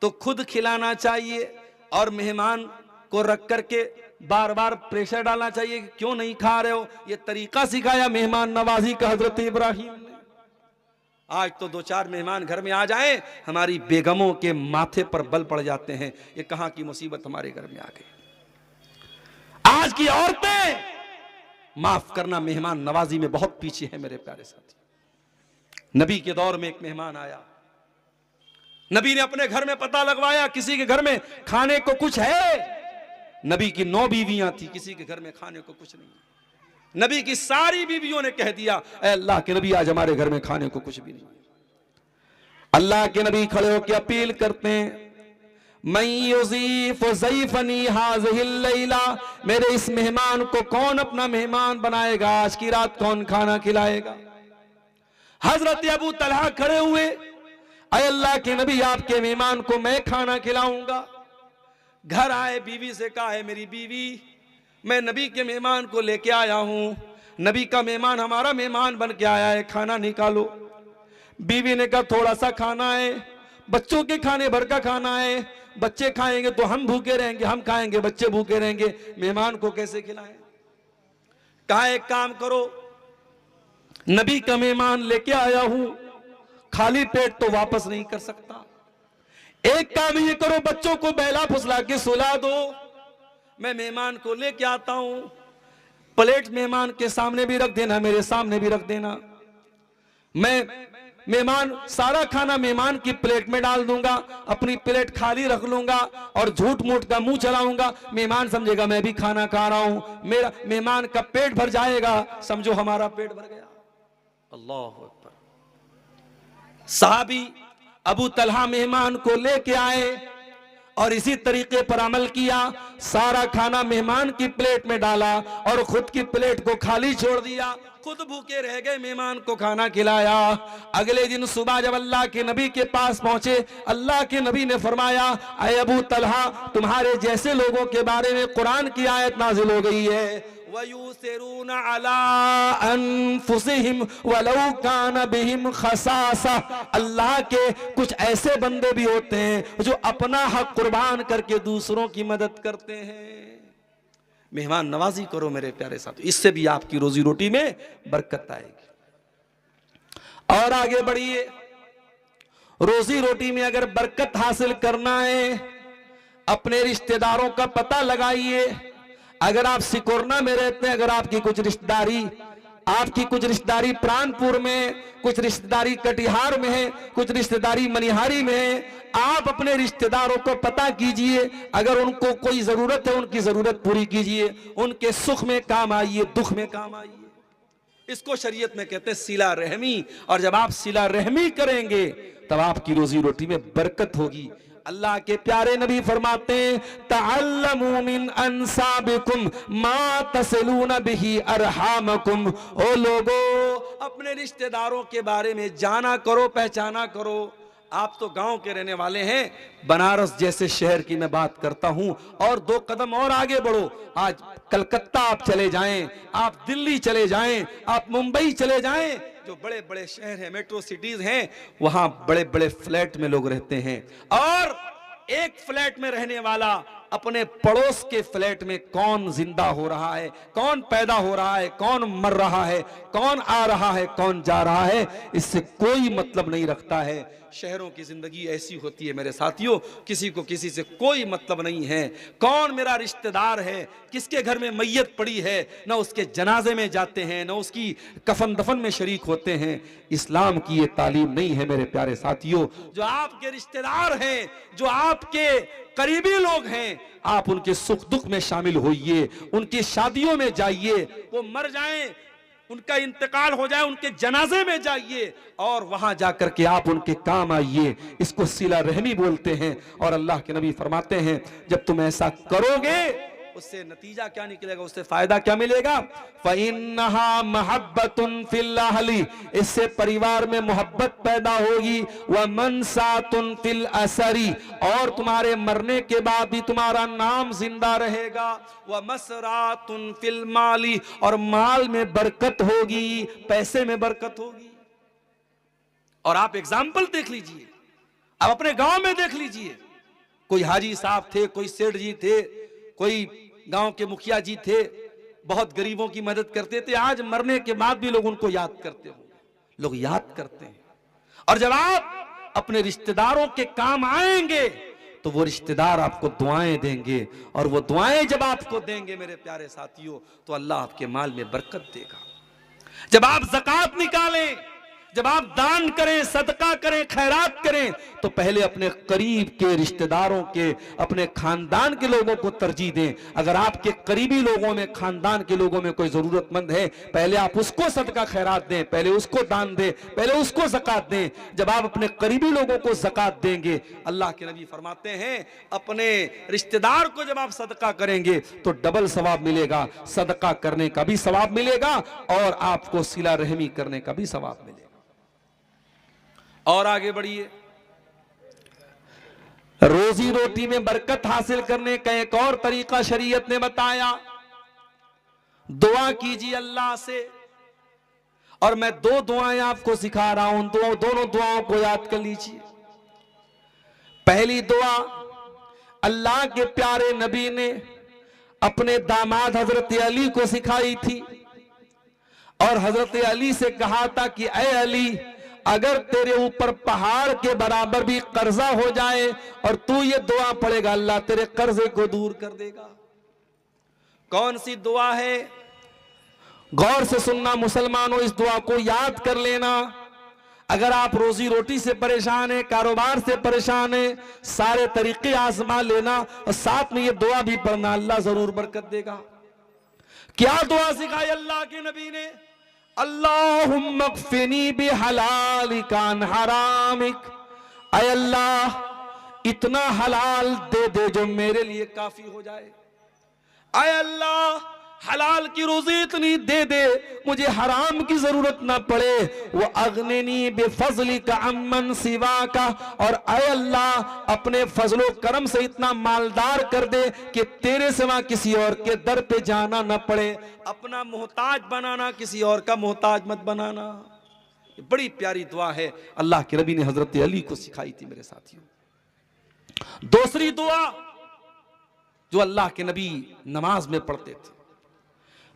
तो खुद खिलाना चाहिए और मेहमान को रख करके बार बार प्रेशर डालना चाहिए कि क्यों नहीं खा रहे हो। ये तरीका सिखाया मेहमान नवाजी का हजरत इब्राहिम ने। आज तो दो चार मेहमान घर में आ जाएं, हमारी बेगमों के माथे पर बल पड़ जाते हैं। ये कहां की मुसीबत हमारे घर में आ गई। आज की औरतें, माफ करना, मेहमान नवाजी में बहुत पीछे है मेरे प्यारे साथी। नबी के दौर में एक मेहमान आया, नबी ने अपने घर में पता लगवाया किसी के घर में खाने को कुछ है। नबी की 9 बीवियां थी, किसी के घर में खाने को कुछ नहीं। नबी की सारी बीवियों ने कह दिया ऐ अल्लाह के नबी, आज हमारे घर में खाने को कुछ भी नहीं। अल्लाह के नबी खड़े होकर अपील करते हैं, मैं युज़ीफ़ ज़ैफ़नी हाज़िहिल लैला, मेरे इस मेहमान को कौन अपना मेहमान बनाएगा? आज की रात कौन खाना खिलाएगा? हजरत अबू तलहा खड़े हुए, ऐ अल्लाह के नबी, आपके मेहमान को मैं खाना खिलाऊंगा। घर आए, बीवी से कहा है मेरी बीवी, मैं नबी के मेहमान को लेके आया हूं, नबी का मेहमान हमारा मेहमान बन के आया है, खाना निकालो। बीवी ने कहा थोड़ा सा खाना है, बच्चों के खाने भर का खाना है, बच्चे खाएंगे तो हम भूखे रहेंगे, हम खाएंगे बच्चे भूखे रहेंगे, मेहमान को कैसे खिलाएं? कहा एक काम करो, नबी का मेहमान लेके आया हूं, खाली पेट तो वापस नहीं कर सकता। एक काम ये करो, बच्चों को बहला फुसला के सुला दो, मैं मेहमान को लेके आता हूं। प्लेट मेहमान के सामने भी रख देना, मेरे सामने भी रख देना। मैं मेहमान सारा खाना मेहमान की प्लेट में डाल दूंगा, अपनी प्लेट खाली रख लूंगा और झूठ मूठ का मुंह चलाऊंगा। मेहमान समझेगा मैं भी खाना खा रहा हूं, मेरा मेहमान का पेट भर जाएगा, समझो हमारा पेट भर गया। अल्लाह अकबर। सहाबी अबू तलहा मेहमान को लेके आए, और इसी तरीके पर अमल किया। सारा खाना मेहमान की प्लेट में डाला और खुद की प्लेट को खाली छोड़ दिया, खुद भूखे रह गए, मेहमान को खाना खिलाया। अगले दिन सुबह जब अल्लाह के नबी के पास पहुंचे, अल्लाह के नबी ने फरमाया, ऐ अबू तलहा, तुम्हारे जैसे लोगों के बारे में कुरान की आयत नाजिल हो गई है, वयूसिरूना अला अनफुसिहिम वलौ कान बिहिम खसासा। अल्लाह के कुछ ऐसे बंदे भी होते हैं जो अपना हक कुर्बान करके दूसरों की मदद करते हैं। मेहमान नवाजी करो मेरे प्यारे साथियों, इससे भी आपकी रोजी रोटी में बरकत आएगी। और आगे बढ़िए, रोजी रोटी में अगर बरकत हासिल करना है, अपने रिश्तेदारों का पता लगाइए। अगर आप सिकोरना में रहते हैं, अगर आपकी कुछ रिश्तेदारी प्राणपुर में, कुछ रिश्तेदारी कटिहार में है, कुछ रिश्तेदारी मनिहारी में है, आप अपने रिश्तेदारों को पता कीजिए। अगर उनको कोई जरूरत है, उनकी जरूरत पूरी कीजिए, उनके सुख में काम आइए, दुख में काम आइए। इसको शरीयत में कहते हैं सिला रहमी। और जब आप सिला रहमी करेंगे तब आपकी रोजी रोटी में बरकत होगी। अल्लाह के प्यारे नबी फरमाते हैं, तअल्लमू मिन अंसाबिकुम मा तसिलून बिही अरहामकुम। ओ लोगो, अपने रिश्तेदारों के बारे में जाना करो, पहचाना करो। आप तो गांव के रहने वाले हैं, बनारस जैसे शहर की मैं बात करता हूं। और 2 कदम और आगे बढ़ो, आज कलकत्ता आप चले जाएं, आप दिल्ली चले जाएं, आप मुंबई चले जाएं, जो बड़े बड़े शहर हैं, मेट्रो सिटीज हैं, वहां बड़े बड़े फ्लैट में लोग रहते हैं। और एक फ्लैट में रहने वाला अपने पड़ोस के फ्लैट में कौन जिंदा हो रहा है, कौन पैदा हो रहा है, कौन मर रहा है, कौन आ रहा है, कौन जा रहा है, इससे कोई मतलब नहीं रखता है। शहरों की जिंदगी ऐसी होती है मेरे साथियों, किसी को किसी से कोई मतलब नहीं है। कौन मेरा रिश्तेदार है, किसके घर में मैयत पड़ी है, ना उसके जनाजे में जाते हैं, ना उसकी कफन दफन में शरीक होते हैं। इस्लाम की ये तालीम नहीं है मेरे प्यारे साथियों। जो आपके रिश्तेदार हैं, जो आपके करीबी लोग हैं, आप उनके सुख दुख में शामिल होइए, उनकी शादियों में जाइए, वो मर जाएं, उनका इंतकाल हो जाए, उनके जनाजे में जाइए और वहां जाकर के आप उनके काम आइए। इसको सिला रहमी बोलते हैं। और अल्लाह के नबी फरमाते हैं, जब तुम ऐसा करोगे उससे नतीजा क्या निकलेगा, उससे फायदा क्या मिलेगा? फ़इन्नहा महब्बतुन फिल अहली, इससे परिवार में मोहब्बत पैदा होगी। व मनसातुन फिल असरी, और तुम्हारे मरने के बाद भी तुम्हारा नाम जिंदा रहेगा। व मसरातुन फिल माली, और माल में बरकत होगी, पैसे में बरकत होगी। और आप एग्जाम्पल देख लीजिए, आप अपने गांव में देख लीजिए, कोई हाजी साहब थे, कोई सेठ जी थे, कोई गांव के मुखिया जी थे, बहुत गरीबों की मदद करते थे। आज मरने के बाद भी लोग उनको याद करते होंगे, लोग याद करते हैं। और जब आप अपने रिश्तेदारों के काम आएंगे तो वो रिश्तेदार आपको दुआएं देंगे, और वो दुआएं जब आपको देंगे मेरे प्यारे साथियों, तो अल्लाह आपके माल में बरकत देगा। जब आप ज़कात निकालें, जब आप दान करें, सदका करें, खैरात करें, तो पहले अपने करीब के रिश्तेदारों के, अपने खानदान के लोगों को तरजीह दें। अगर आपके करीबी लोगों में, खानदान के लोगों में कोई जरूरतमंद है, पहले आप उसको सदका खैरात दें, पहले उसको दान दें, पहले उसको ज़कात दें। जब आप अपने करीबी लोगों को ज़कात देंगे, अल्लाह के नबी फरमाते हैं, अपने रिश्तेदार को जब आप सदका करेंगे तो डबल सवाब मिलेगा। सदका करने का भी सवाब मिलेगा और आपको सिला रहमी करने का भी सवाब मिलेगा। और आगे बढ़िए, रोजी रोटी में बरकत हासिल करने का एक और तरीका शरीयत ने बताया। दुआ कीजिए अल्लाह से। और मैं 2 दुआएं आपको सिखा रहा हूं, दोनों दुआओं को याद कर लीजिए। पहली दुआ अल्लाह के प्यारे नबी ने अपने दामाद हजरत अली को सिखाई थी, और हजरत अली से कहा था कि ऐ अली, अगर तेरे ऊपर पहाड़ के बराबर भी कर्जा हो जाए और तू ये दुआ पढ़ेगा, अल्लाह तेरे कर्जे को दूर कर देगा। कौन सी दुआ है? गौर से सुनना मुसलमानों, इस दुआ को याद कर लेना। अगर आप रोजी रोटी से परेशान हैं, कारोबार से परेशान हैं, सारे तरीके आजमा लेना और साथ में ये दुआ भी पढ़ना, अल्लाह जरूर बरकत देगा। क्या दुआ सिखाई अल्लाह के नबी ने? अल्लाहुम्मा क़्फ़िनी बिहलालिका अन हरामिक। ऐ अल्लाह, इतना हलाल दे दे जो मेरे लिए काफी हो जाए। आय अल्लाह हलाल की रोजी इतनी दे दे मुझे हराम की जरूरत ना पड़े। वो अगननी बेफजली का अमन सिवा का, और आय अल्लाह अपने फजलो करम से इतना मालदार कर दे कि तेरे सिवा किसी और के दर पे जाना ना पड़े। अपना मोहताज बनाना, किसी और का मोहताज मत बनाना। ये बड़ी प्यारी दुआ है, अल्लाह के नबी ने हजरत अली को सिखाई थी मेरे साथियों। दूसरी दुआ जो अल्लाह के नबी नमाज में पढ़ते थे,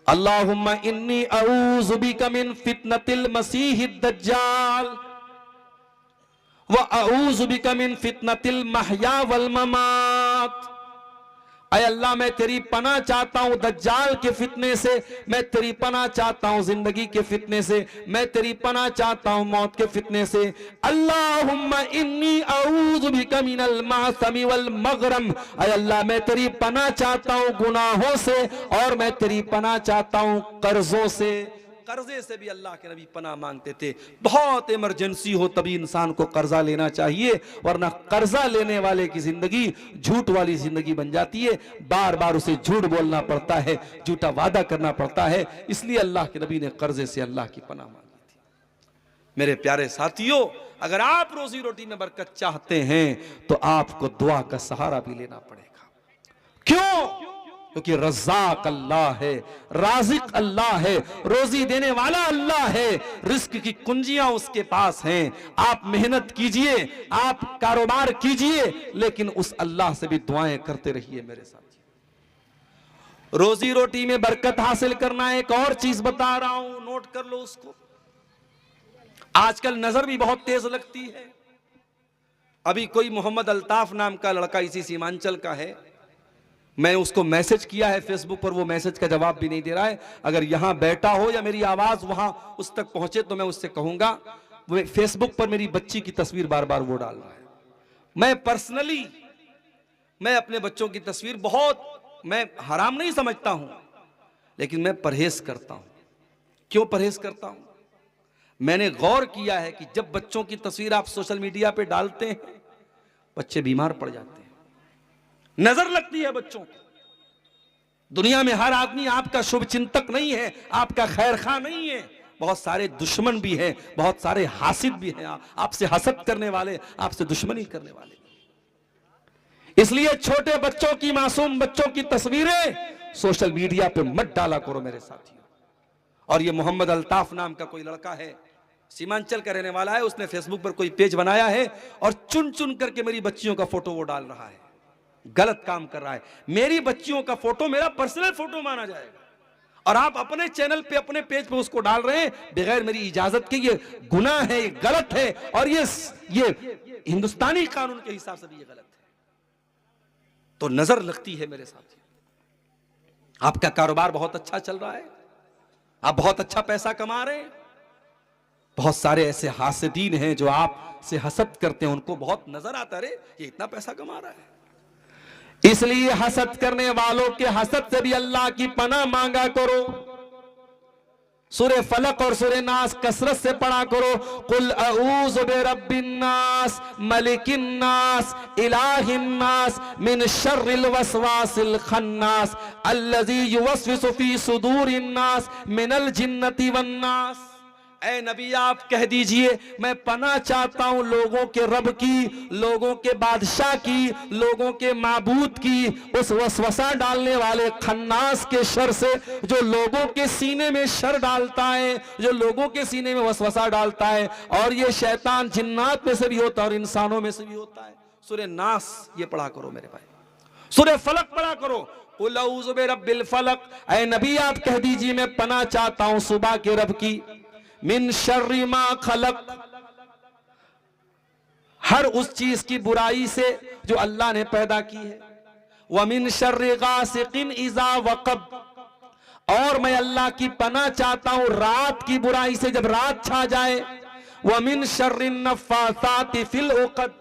अल्लाहुम्मा इन्नी अऊज़ु बिका मिन फितनतिल मसीहिद दज्जाल व अऊज़ु बिका मिन फितनतिल महया वल ममात। अय अल्लाह मैं तेरी पनाह चाहता हूं दज्जाल के फितने से, मैं तेरी पनाह चाहता हूं जिंदगी के फितने से, मैं तेरी पनाह चाहता हूं मौत के फितने से। अल्लाहुम्मा इन्नी अऊज़ु बिका मिनल मासमी वल मगरम। अय अल्लाह मैं तेरी पनाह चाहता हूं गुनाहों से, और मैं तेरी पनाह चाहता हूं कर्जों से। कर्जे से भी अल्लाह के नबी पनाह मांगते थे। बहुत इमरजेंसी हो तभी इंसान को कर्जा लेना चाहिए, वरना कर्जा लेने वाले की जिंदगी झूठ वाली जिंदगी बन जाती है। बार बार उसे झूठ बोलना पड़ता है, झूठा वादा करना पड़ता है। इसलिए अल्लाह के नबी ने कर्जे से अल्लाह की पनाह मांगी थी। मेरे प्यारे साथियों, अगर आप रोजी रोटी में बरकत चाहते हैं तो आपको दुआ का सहारा भी लेना पड़ेगा। क्यों? क्योंकि रज़्ज़ाक़ अल्लाह है, राज़िक़ अल्लाह है, रोजी देने वाला अल्लाह है, रिस्क की कुंजियां उसके पास हैं। आप मेहनत कीजिए, आप कारोबार कीजिए, लेकिन उस अल्लाह से भी दुआएं करते रहिए। मेरे साथ रोजी रोटी में बरकत हासिल करना, एक और चीज बता रहा हूं, नोट कर लो उसको। आजकल नजर भी बहुत तेज लगती है। अभी कोई मोहम्मद अल्ताफ नाम का लड़का इसी सीमांचल का है, मैं उसको मैसेज किया है फेसबुक पर, वो मैसेज का जवाब भी नहीं दे रहा है। अगर यहां बैठा हो या मेरी आवाज वहां उस तक पहुंचे तो मैं उससे कहूंगा। वो फेसबुक पर मेरी बच्ची की तस्वीर बार बार वो डाल रहा है। मैं पर्सनली मैं अपने बच्चों की तस्वीर बहुत मैं हराम नहीं समझता हूं, लेकिन मैं परहेज करता हूं। क्यों परहेज करता हूं? मैंने गौर किया है कि जब बच्चों की तस्वीर आप सोशल मीडिया पे डालते हैं, बच्चे बीमार पड़ जाते हैं, नजर लगती है बच्चों को। दुनिया में हर आदमी आपका शुभ चिंतक नहीं है, आपका खैर खा नहीं है। बहुत सारे दुश्मन भी हैं, बहुत सारे हासिद भी हैं, आपसे हसद करने वाले, आपसे दुश्मनी करने वाले। इसलिए छोटे बच्चों की, मासूम बच्चों की तस्वीरें सोशल मीडिया पे मत डाला करो मेरे साथियों। और ये मोहम्मद अल्ताफ नाम का कोई लड़का है, सीमांचल का रहने वाला है, उसने फेसबुक पर कोई पेज बनाया है और चुन चुन करके मेरी बच्चियों का फोटो वो डाल रहा है। गलत काम कर रहा है। मेरी बच्चियों का फोटो मेरा पर्सनल फोटो माना जाएगा, और आप अपने चैनल पे, अपने पेज पे उसको डाल रहे हैं बगैर मेरी इजाजत के। ये गुनाह है, ये गलत है, और ये हिंदुस्तानी कानून के हिसाब से भी ये गलत है। तो नजर लगती है मेरे साथ। आपका कारोबार बहुत अच्छा चल रहा है, आप बहुत अच्छा पैसा कमा रहे हैं, बहुत सारे ऐसे हासिदीन हैं जो आपसे हसद करते हैं, उनको बहुत नजर आता है ये इतना पैसा कमा रहा है। इसलिए हसद करने वालों के हसद से भी अल्लाह की पनाह मांगा करो। सूरे फलक और सूरे नास कसरत से पढ़ा करो। कुल अऊज़ु बिरब्बिन नास मलिकिन नास इलाहिन नास मिन शर्रिल वसवासिल खन्नास अल्लज़ी युवस्विसु फी सुदूरिन नास मिनल जिन्नति वन नास। ऐ नबी आप कह दीजिए, मैं पनाह चाहता हूं लोगों के रब की, लोगों के बादशाह की, लोगों के माबूद की, उस वसवसा डालने वाले खन्नास के शर से, जो लोगों के सीने में शर डालता है, जो लोगों के सीने में वसवसा डालता है। और ये शैतान जिन्नात में से भी होता है और इंसानों में से भी होता है। सूरे नास ये पढ़ा करो मेरे भाई, सूरे फलक पढ़ा करो। कुल अऊज़ु बिरब्बिल फलक, ऐ नबी आप कह दीजिए मैं पनाह चाहता हूं सुबह के रब की। मिन शर्रि मा खलक, हर उस चीज की बुराई से जो अल्लाह ने पैदा की है। व मिन शर्रि गासिकिन इज़ा वक़ब, और मैं अल्लाह की पनाह चाहता हूं रात की बुराई से जब रात छा जाए। व मिन शर्रि नफ़्फ़ासाति फिल उक़द,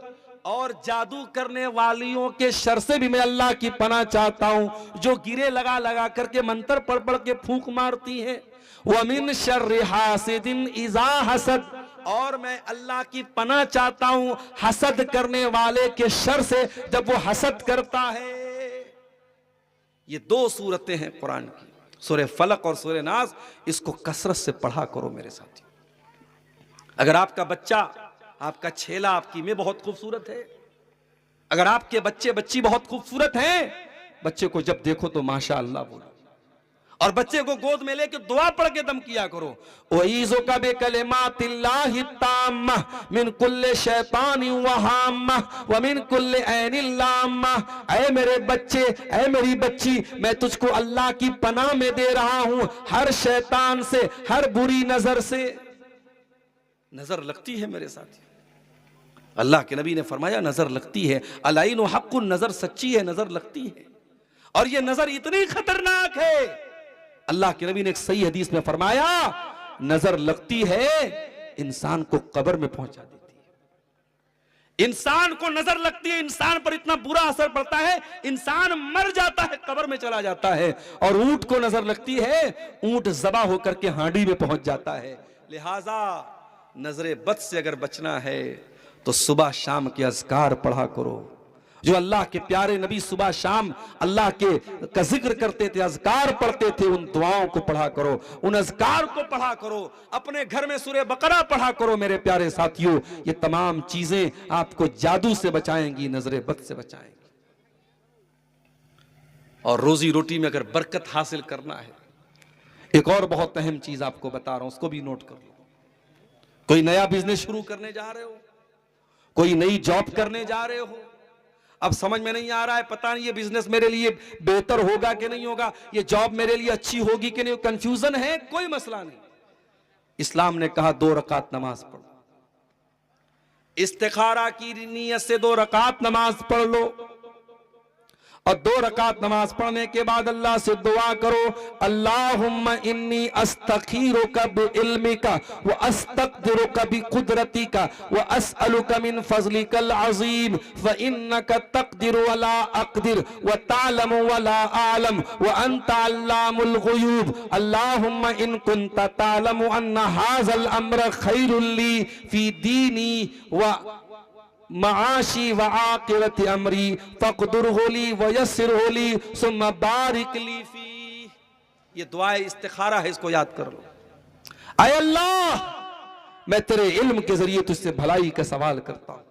और जादू करने वालियों के शर से भी मैं अल्लाह की पनाह चाहता हूं, जो गिरे लगा लगा करके मंत्र पढ़ पढ़ के फूंक मारती हैं। वमिन शर्रि हासिदिन इज़ा हसद, और मैं अल्लाह की पनाह चाहता हूं हसद करने वाले के शर से, जब वो हसद करता है। ये दो सूरतें हैं कुरान की, सूरे फलक और सूरे नास। इसको कसरत से पढ़ा करो मेरे साथी। अगर आपका बच्चा, आपका छेला, आपकी में बहुत खूबसूरत है, अगर आपके बच्चे बच्ची बहुत खूबसूरत हैं, बच्चे को जब देखो तो माशा अल्लाह बोलो, और बच्चे को गोद में लेके दुआ पढ़ के दम किया करो। वईज़ो का बिकलिमातिल्लाहि ताम्मा मिन कुल्ले शैतानि व हाम्मा व मिन कुल्ले ऐनिल लाम्मा। ऐ मेरे बच्चे, ऐ मेरी बच्ची, मैं तुझको अल्लाह की पनाह में दे रहा हूं हर शैतान से, हर बुरी नजर से। नजर लगती है मेरे साथी, अल्लाह के नबी ने फरमाया नजर लगती है। अलाइन हक्कुन, नजर सच्ची है, नजर लगती है। और ये नजर इतनी खतरनाक है, अल्लाह के नबी ने एक सही हदीस में फरमाया नजर लगती है इंसान को कब्र में पहुंचा देती है। इंसान को नजर लगती है, इंसान पर इतना बुरा असर पड़ता है, इंसान मर जाता है, कब्र में चला जाता है। और ऊंट को नजर लगती है, ऊंट ज़बा होकर के हांडी में पहुंच जाता है। लिहाजा नजरे बद से अगर बचना है तो सुबह शाम के अज़कार पढ़ा करो। जो अल्लाह के प्यारे नबी सुबह शाम अल्लाह के का जिक्र करते थे, अज़कार पढ़ते थे, उन दुआओं को पढ़ा करो, उन अज़कार को पढ़ा करो। अपने घर में सूरह बकरा पढ़ा करो मेरे प्यारे साथियों। ये तमाम चीजें आपको जादू से बचाएंगी, नजरे बद से बचाएंगी। और रोजी रोटी में अगर बरकत हासिल करना है, एक और बहुत अहम चीज आपको बता रहा हूं, उसको भी नोट कर लो। कोई नया बिजनेस शुरू करने जा रहे हो, कोई नई जॉब करने जा रहे हो, अब समझ में नहीं आ रहा है, पता नहीं ये बिजनेस मेरे लिए बेहतर होगा कि नहीं होगा, ये जॉब मेरे लिए अच्छी होगी कि नहीं, कंफ्यूजन है, कोई मसला नहीं। इस्लाम ने कहा 2 रकात नमाज पढ़ो, इस्तिखारा की नीयत से 2 रकात नमाज पढ़ लो। और 2 रकात नमाज पढ़ने के बाद अल्लाह से दुआ करो, अल्लाहुम्मा इन्नी अस्तखीरुका बिइल्मिका व अस्तक़दिरुका बिकुदरतिका व अस्अलुका मिन फज़लिकल अज़ीम व इन्नका तक़दिरु व ला अक़दिर व तालमु व ला आलम व अंता अल्लामुल ग़ुयूब। अल्लाहुम्मा इन कुन्ता तालमु अन्ना हाज़ल अम्र खैरुल ली फ़ी दीनी व माशी व आक़िबति अमरी फ़क़दुर होली व यस्सिर होली सुम्मा बारिक ली फी। ये दुआए इस्तिखारा है, इसको याद कर लो। आय अल्लाह, मैं तेरे इल्म के जरिए तुझसे भलाई का सवाल करता हूं,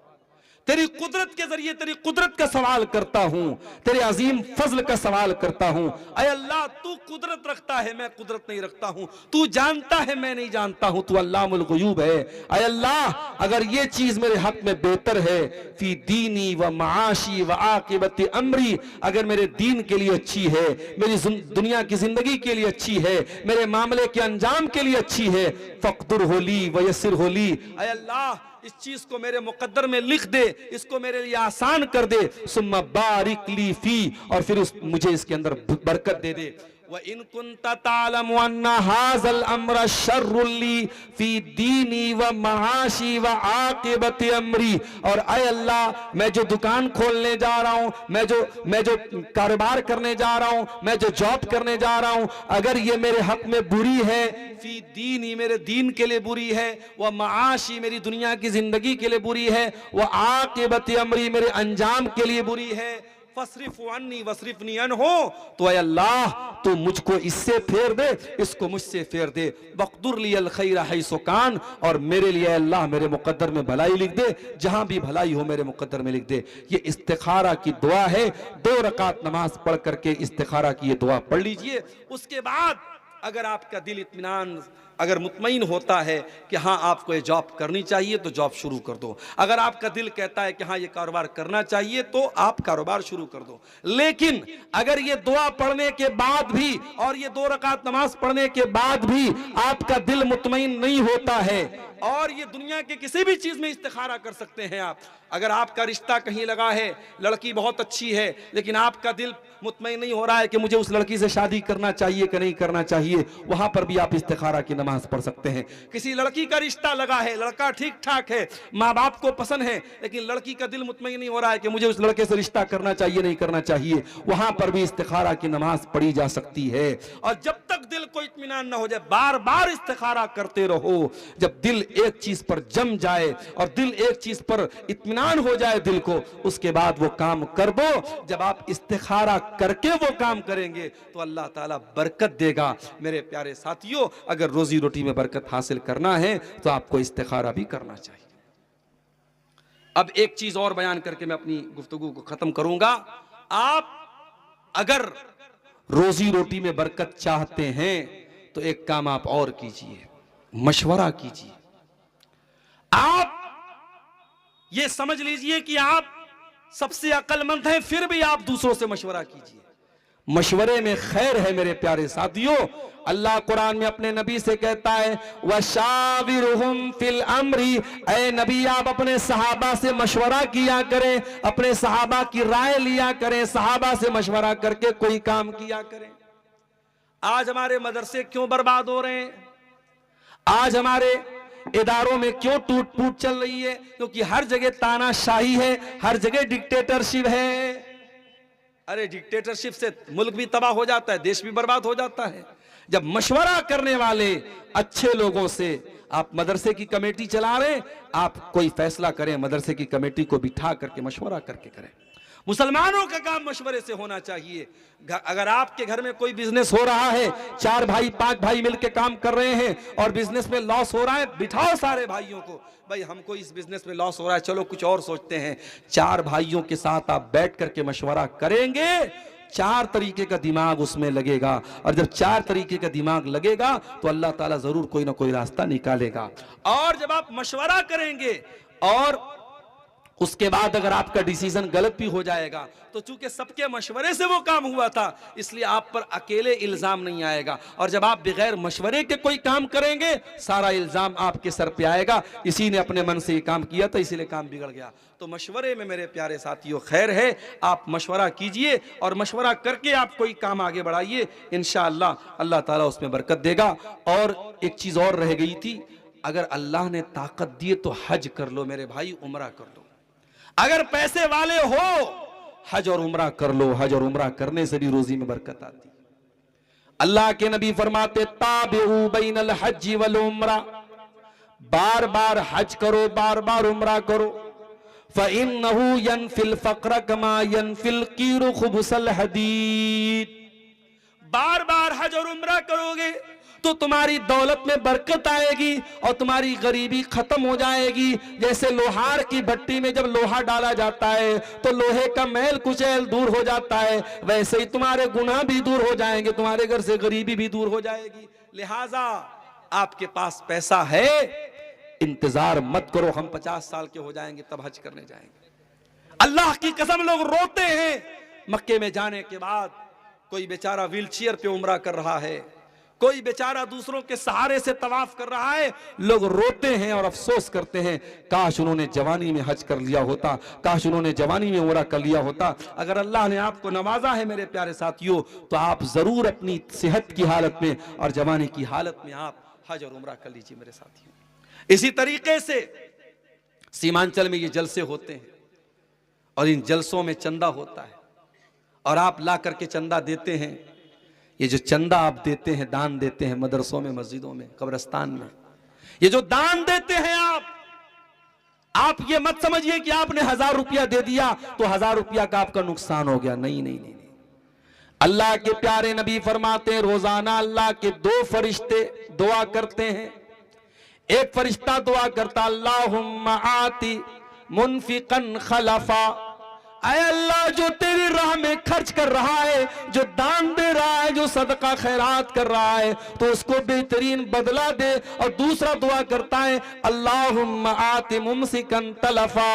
तेरी कुदरत के जरिए तेरी कुदरत का सवाल करता हूं, तेरे अजीम फजल का सवाल करता हूं। अय अल्लाह, तू कुदरत रखता है, मैं कुदरत नहीं रखता हूं, तू जानता है, मैं नहीं जानता हूं, तू अल्लामुल ग़ुयूब है। अय अल्लाह, अगर ये चीज मेरे हक में बेहतर है, फी दीनी व माशी व आक़िबति अमरी, अगर मेरे दीन के लिए अच्छी है, मेरी दुनिया की जिंदगी के लिए अच्छी है, मेरे मामले के अंजाम के लिए अच्छी है, फ़क़दुर होली व यस्सिर होली। अय अल्लाह, इस चीज को मेरे मुकद्दर में लिख दे, इसको मेरे लिए आसान कर दे। सुम्मा बारिक ली फी, और फिर मुझे इसके अंदर बरकत दे दे। व इन कुन्ता तालमु अन्ना हाज़ल अम्र शर्रुल ली फी दीनी व माशी व आक़िबति अमरी। और अय अल्लाह, मैं जो दुकान खोलने जा रहा हूं, मैं जो कारोबार करने जा रहा हूं, मैं जो जॉब करने जा रहा हूं, अगर ये मेरे हक में बुरी है, फी दीनी, मेरे दीन के लिए बुरी है, व माशी, मेरी दुनिया की जिंदगी के लिए बुरी है, व आक़िबति अमरी, मेरे अंजाम के लिए बुरी है, फसरिफ़ु अन्नी वसरिफ़नी अन्हु, तो ऐ अल्लाह तू मुझको इससे फेर दे, इसको मुझसे फेर दे। वक़्दुर लियल खैर हैसु कान, और मेरे लिए अल्लाह मेरे मुक़द्दर में भलाई लिख दे, जहां भी भलाई हो मेरे मुक़द्दर में लिख दे। ये इस्तिखारा की दुआ है। 2 रकात नमाज पढ़ करके इस्तिखारा की ये दुआ पढ़ लीजिए। उसके बाद अगर आपका दिल इत्मीनान, अगर मुतमईन होता है कि हाँ आपको ये जॉब करनी चाहिए तो जॉब शुरू कर दो। अगर आपका दिल कहता है कि हाँ ये कारोबार करना चाहिए तो आप कारोबार शुरू कर दो। लेकिन अगर ये दुआ पढ़ने के बाद भी और ये 2 रकात नमाज पढ़ने के बाद भी आपका दिल मुतमईन नहीं होता है, और ये दुनिया के किसी भी चीज में इस्तिखारा कर सकते हैं आप। अगर आपका रिश्ता कहीं लगा है, लड़की बहुत अच्छी है, लेकिन आपका दिल मुतमईन नहीं हो रहा है कि मुझे उस लड़की से शादी करना चाहिए कि नहीं करना चाहिए, वहां पर भी आप इस्तिखारा की नमाज पढ़ सकते हैं। किसी लड़की का रिश्ता लगा है, लड़का ठीक ठाक है, माँ बाप को पसंद है, लेकिन लड़की का दिल मुतमईन नहीं हो रहा है कि मुझे उस लड़के से रिश्ता करना चाहिए नहीं करना चाहिए, वहां पर भी इस्तिखारा की नमाज पढ़ी जा सकती है। और जब तक दिल को इत्मीनान न हो जाए, बार बार इस्तिखारा करते रहो। जब दिल एक चीज पर जम जाए और दिल एक चीज पर इत्मीनान हो जाए दिल को, उसके बाद वो काम कर दो। जब आप इस्तिखारा करके वो काम करेंगे तो अल्लाह ताला बरकत देगा। मेरे प्यारे साथियों, अगर रोजी रोटी में बरकत हासिल करना है तो आपको इस्तिखारा भी करना चाहिए। अब एक चीज और बयान करके मैं अपनी गुफ्तगू को खत्म करूंगा। आप अगर रोजी रोटी में बरकत चाहते हैं तो एक काम आप और कीजिए, मशवरा कीजिए। आप ये समझ लीजिए कि आप सबसे अक्लमंद हैं, फिर भी आप दूसरों से मशवरा कीजिए। मशवरे में खैर है मेरे प्यारे साथियों। अल्लाह कुरान में अपने नबी से कहता है वशाविरहुम फिल अम्री, ऐ नबी आप अपने सहाबा से मशवरा किया करें, अपने सहाबा की राय लिया करें, सहाबा से मशवरा करके कोई काम किया करें। आज हमारे मदरसे क्यों बर्बाद हो रहे हैं? आज हमारे इदारों में क्यों टूट फूट चल रही है? क्योंकि हर जगह तानाशाही है, हर जगह डिक्टेटरशिप है। अरे डिक्टेटरशिप से मुल्क भी तबाह हो जाता है, देश भी बर्बाद हो जाता है। जब मशवरा करने वाले अच्छे लोगों से, आप मदरसे की कमेटी चला रहे, आप कोई फैसला करें, मदरसे की कमेटी को बिठा करके मशवरा करके करें। मुसलमानों का काम मशवरे से होना चाहिए। अगर आपके घर में कोई बिजनेस हो रहा है, 4 भाई 5 भाई मिलकर काम कर रहे हैं और बिजनेस में लॉस हो रहा है, बिठाओ सारे भाइयों को, भाई हमको इस बिजनेस में लॉस हो रहा है, चलो कुछ और सोचते हैं। 4 भाइयों के साथ आप बैठ करके मशवरा करेंगे, 4 तरीके का दिमाग उसमें लगेगा, और जब 4 तरीके का दिमाग लगेगा तो अल्लाह ताला जरूर कोई ना कोई रास्ता निकालेगा। और जब आप मशवरा करेंगे और उसके बाद अगर आपका डिसीजन गलत भी हो जाएगा तो चूंकि सबके मशवरे से वो काम हुआ था, इसलिए आप पर अकेले इल्जाम नहीं आएगा। और जब आप बगैर मशवरे के कोई काम करेंगे, सारा इल्जाम आपके सर पे आएगा, इसी ने अपने मन से ये काम किया था इसीलिए काम बिगड़ गया। तो मशवरे में मेरे प्यारे साथियों खैर है। आप मशवरा कीजिए और मशवरा करके आप कोई काम आगे बढ़ाइए, इंशाअल्लाह अल्लाह ताला उसमें बरकत देगा। और एक चीज और रह गई थी, अगर अल्लाह ने ताकत दी तो हज कर लो मेरे भाई, उमरा कर लो। अगर पैसे वाले हो, हज और उमरा कर लो। हज और उमरा करने से भी रोजी में बरकत आती। अल्लाह के नबी फरमाते ताबिउ बैनल हज्जी वल उमरा, बार बार हज करो, बार बार उमरा करो। फइन्नहु यनफिल फक्र कमा यनफिल कीरु खुबुसल हदीद। बार बार हज और उमरा करोगे तो तुम्हारी दौलत में बरकत आएगी और तुम्हारी गरीबी खत्म हो जाएगी। जैसे लोहार की भट्टी में जब लोहा डाला जाता है तो लोहे का मैल कुचैल दूर हो जाता है, वैसे ही तुम्हारे गुनाह भी दूर हो जाएंगे, तुम्हारे घर से गरीबी भी दूर हो जाएगी। लिहाजा आपके पास पैसा है, इंतजार मत करो हम 50 साल के हो जाएंगे तब हज करने जाएंगे। अल्लाह की कसम लोग रोते हैं मक्के में जाने के बाद। कोई बेचारा व्हील चेयर पे उमरा कर रहा है, कोई बेचारा दूसरों के सहारे से तवाफ कर रहा है, लोग रोते हैं और अफसोस करते हैं काश उन्होंने जवानी में हज कर लिया होता, काश उन्होंने जवानी में उमरा कर लिया होता। अगर अल्लाह ने आपको नवाजा है मेरे प्यारे साथियों, तो आप जरूर अपनी सेहत की हालत में और जवानी की हालत में आप हज और उमरा कर लीजिए मेरे साथियों। इसी तरीके से सीमांचल में ये जलसे होते हैं और इन जलसों में चंदा होता है और आप ला करके चंदा देते हैं। ये जो चंदा आप देते हैं, दान देते हैं मदरसों में, मस्जिदों में, कब्रिस्तान में, ये जो दान देते हैं आप ये मत समझिए कि आपने 1000 रुपया दे दिया तो 1000 रुपया का आपका नुकसान हो गया। नहीं नहीं नहीं, नहीं। अल्लाह के प्यारे नबी फरमाते हैं रोजाना अल्लाह के 2 फरिश्ते दुआ करते हैं। एक फरिश्ता दुआ करता अल्लाहुम्मा आती मुनफिकन खलफा, ऐ अल्लाह जो तेरी राह में खर्च कर रहा है, जो दान दे रहा है, जो सदका खैरात कर रहा है, तो उसको बेहतरीन बदला दे। और दूसरा दुआ करता है अल्लाहुम्मा आति मुमसिकन तलफा,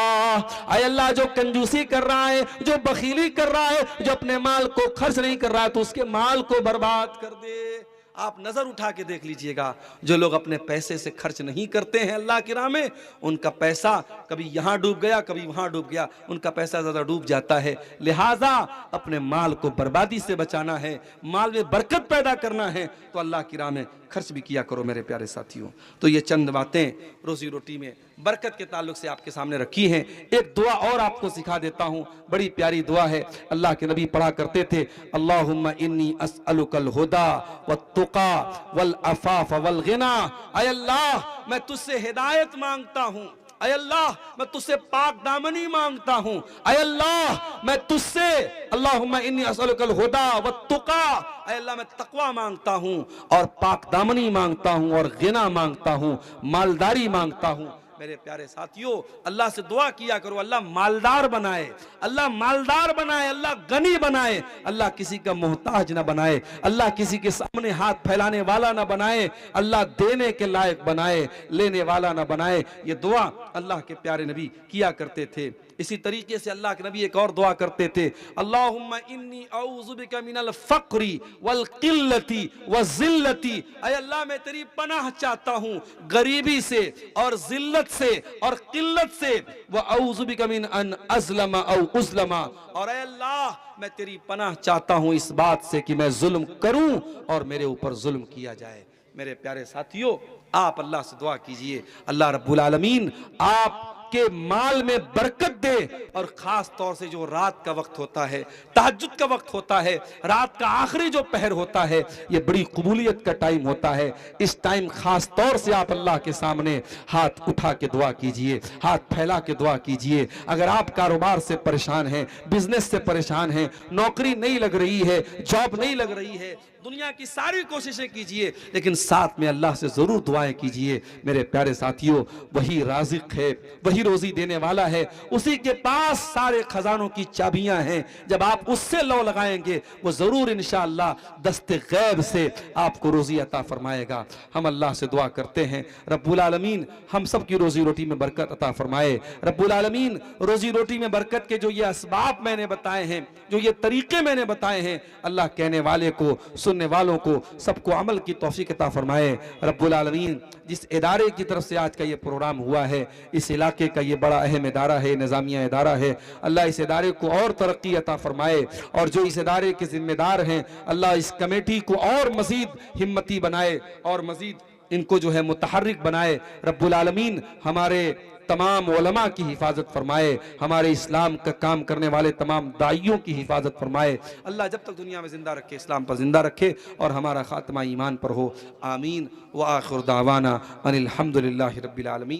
ऐ अल्लाह जो कंजूसी कर रहा है, जो बखीली कर रहा है, जो अपने माल को खर्च नहीं कर रहा है, तो उसके माल को बर्बाद कर दे। आप नजर उठा के देख लीजिएगा, जो लोग अपने पैसे से खर्च नहीं करते हैं अल्लाह की राह में, उनका पैसा कभी यहां डूब गया, कभी वहां डूब गया, उनका पैसा ज्यादा डूब जाता है। लिहाजा अपने माल को बर्बादी से बचाना है, माल में बरकत पैदा करना है, तो अल्लाह की राह में खर्च भी किया करो मेरे प्यारे साथियों। तो ये चंद बातें रोजी रोटी में बरकत के ताल्लुक से आपके सामने रखी हैं। एक दुआ और आपको सिखा देता हूँ, बड़ी प्यारी दुआ है, अल्लाह के नबी पढ़ा करते थे, अल्लाहुम्मा इन्नी अस्अलुकल हुदा वत्तुका वल अफाफ वल गिना। ऐ अल्लाह मैं तुझसे हिदायत मांगता हूँ, ऐ अल्लाह मैं तुझसे पाक दामनी मांगता हूँ, ऐ अल्लाह मैं तुझसे अल्लाहुम्मा इन्नी अस्अलुकल हुदा वत्तुका, ऐ अल्लाह मैं तकवा मांगता हूँ और पाक दामनी मांगता हूँ और गिना मांगता हूँ, मालदारी मांगता हूँ। मेरे प्यारे साथियों, अल्लाह से दुआ किया करो, अल्लाह मालदार बनाए, अल्लाह मालदार बनाए, अल्लाह गनी बनाए, अल्लाह किसी का मोहताज ना बनाए, अल्लाह किसी के सामने हाथ फैलाने वाला ना बनाए, अल्लाह देने के लायक बनाए, लेने वाला ना बनाए। ये दुआ अल्लाह के प्यारे नबी किया करते थे। इसी तरीके से अल्लाह के नबी एक और दुआ करते थे, अल्लाहुम्मा इन्नी औज़ु बिका मिनल फ़क्री वल क़िल्लति व ज़िल्लति। ऐ अल्लाह मैं तेरी पनाह चाहता हूँ गरीबी से और जिल्लत से और किल्लत से, व औज़ु बिका मिन अन अज़लमा औ उज़लमा। और ऐ अल्लाह मैं तेरी पनाह चाहता हूँ इस बात से कि मैं जुल्म करूँ और मेरे ऊपर जुल्म किया जाए। मेरे प्यारे साथियों, आप अल्लाह से दुआ कीजिए, अल्लाह रब्बुल आलमीन आप के माल में बरकत दे, और खास तौर से जो रात का वक्त होता है, तहज्जुद का वक्त होता है, रात का आखिरी जो पहर होता है, ये बड़ी कबूलियत का टाइम होता है। इस टाइम खास तौर से आप अल्लाह के सामने हाथ उठा के दुआ कीजिए, हाथ फैला के दुआ कीजिए। अगर आप कारोबार से परेशान हैं, बिजनेस से परेशान हैं, नौकरी नहीं लग रही है, जॉब नहीं लग रही है, दुनिया की सारी कोशिशें कीजिए, लेकिन साथ में अल्लाह से जरूर दुआएं कीजिए। मेरे प्यारे साथियों, वही राज़िक है, वही रोजी देने वाला है, उसी के पास सारे खजानों की चाबियां हैं। जब आप उससे लौ लगाएंगे, वो जरूर इंशाअल्लाह दस्ते गैब से आपको रोजी अता फरमाएगा। हम अल्लाह से दुआ करते हैं, रब्बुल आलमीन हम सब की रोजी रोटी में बरकत अता फरमाए। रब्बुल आलमीन रोजी रोटी में बरकत के जो ये असबाब मैंने बताए हैं, जो ये तरीके मैंने बताए हैं, अल्लाह कहने वाले को, सुनने वालों को, सबको अमल की तौफीक अता फरमाए। रब्बुल आलमीन जिस इदारे की तरफ से आज का ये प्रोग्राम हुआ है, इस इलाके का ये बड़ा अहम इदारा है, निज़ामिया इदारा है, अल्लाह इस इदारे को और तरक्की अता फरमाए, और जो इस इदारे के जिम्मेदार हैं, अल्लाह इस कमेटी को और मजीद हिम्मती बनाए और मजीद इनको जो है मुतहर्रिक बनाए। रब्बुल आलमीन हमारे तमाम उलमा की हिफाजत फरमाए, हमारे इस्लाम का काम करने वाले तमाम दाइयों की हिफाजत फरमाए। अल्लाह जब तक दुनिया में जिंदा रखे, इस्लाम पर जिंदा रखे और हमारा खात्मा ईमान पर हो। आमीन व आखिर दावाना अनिल हम्दुलिल्लाहि रब्बिल आलमीन।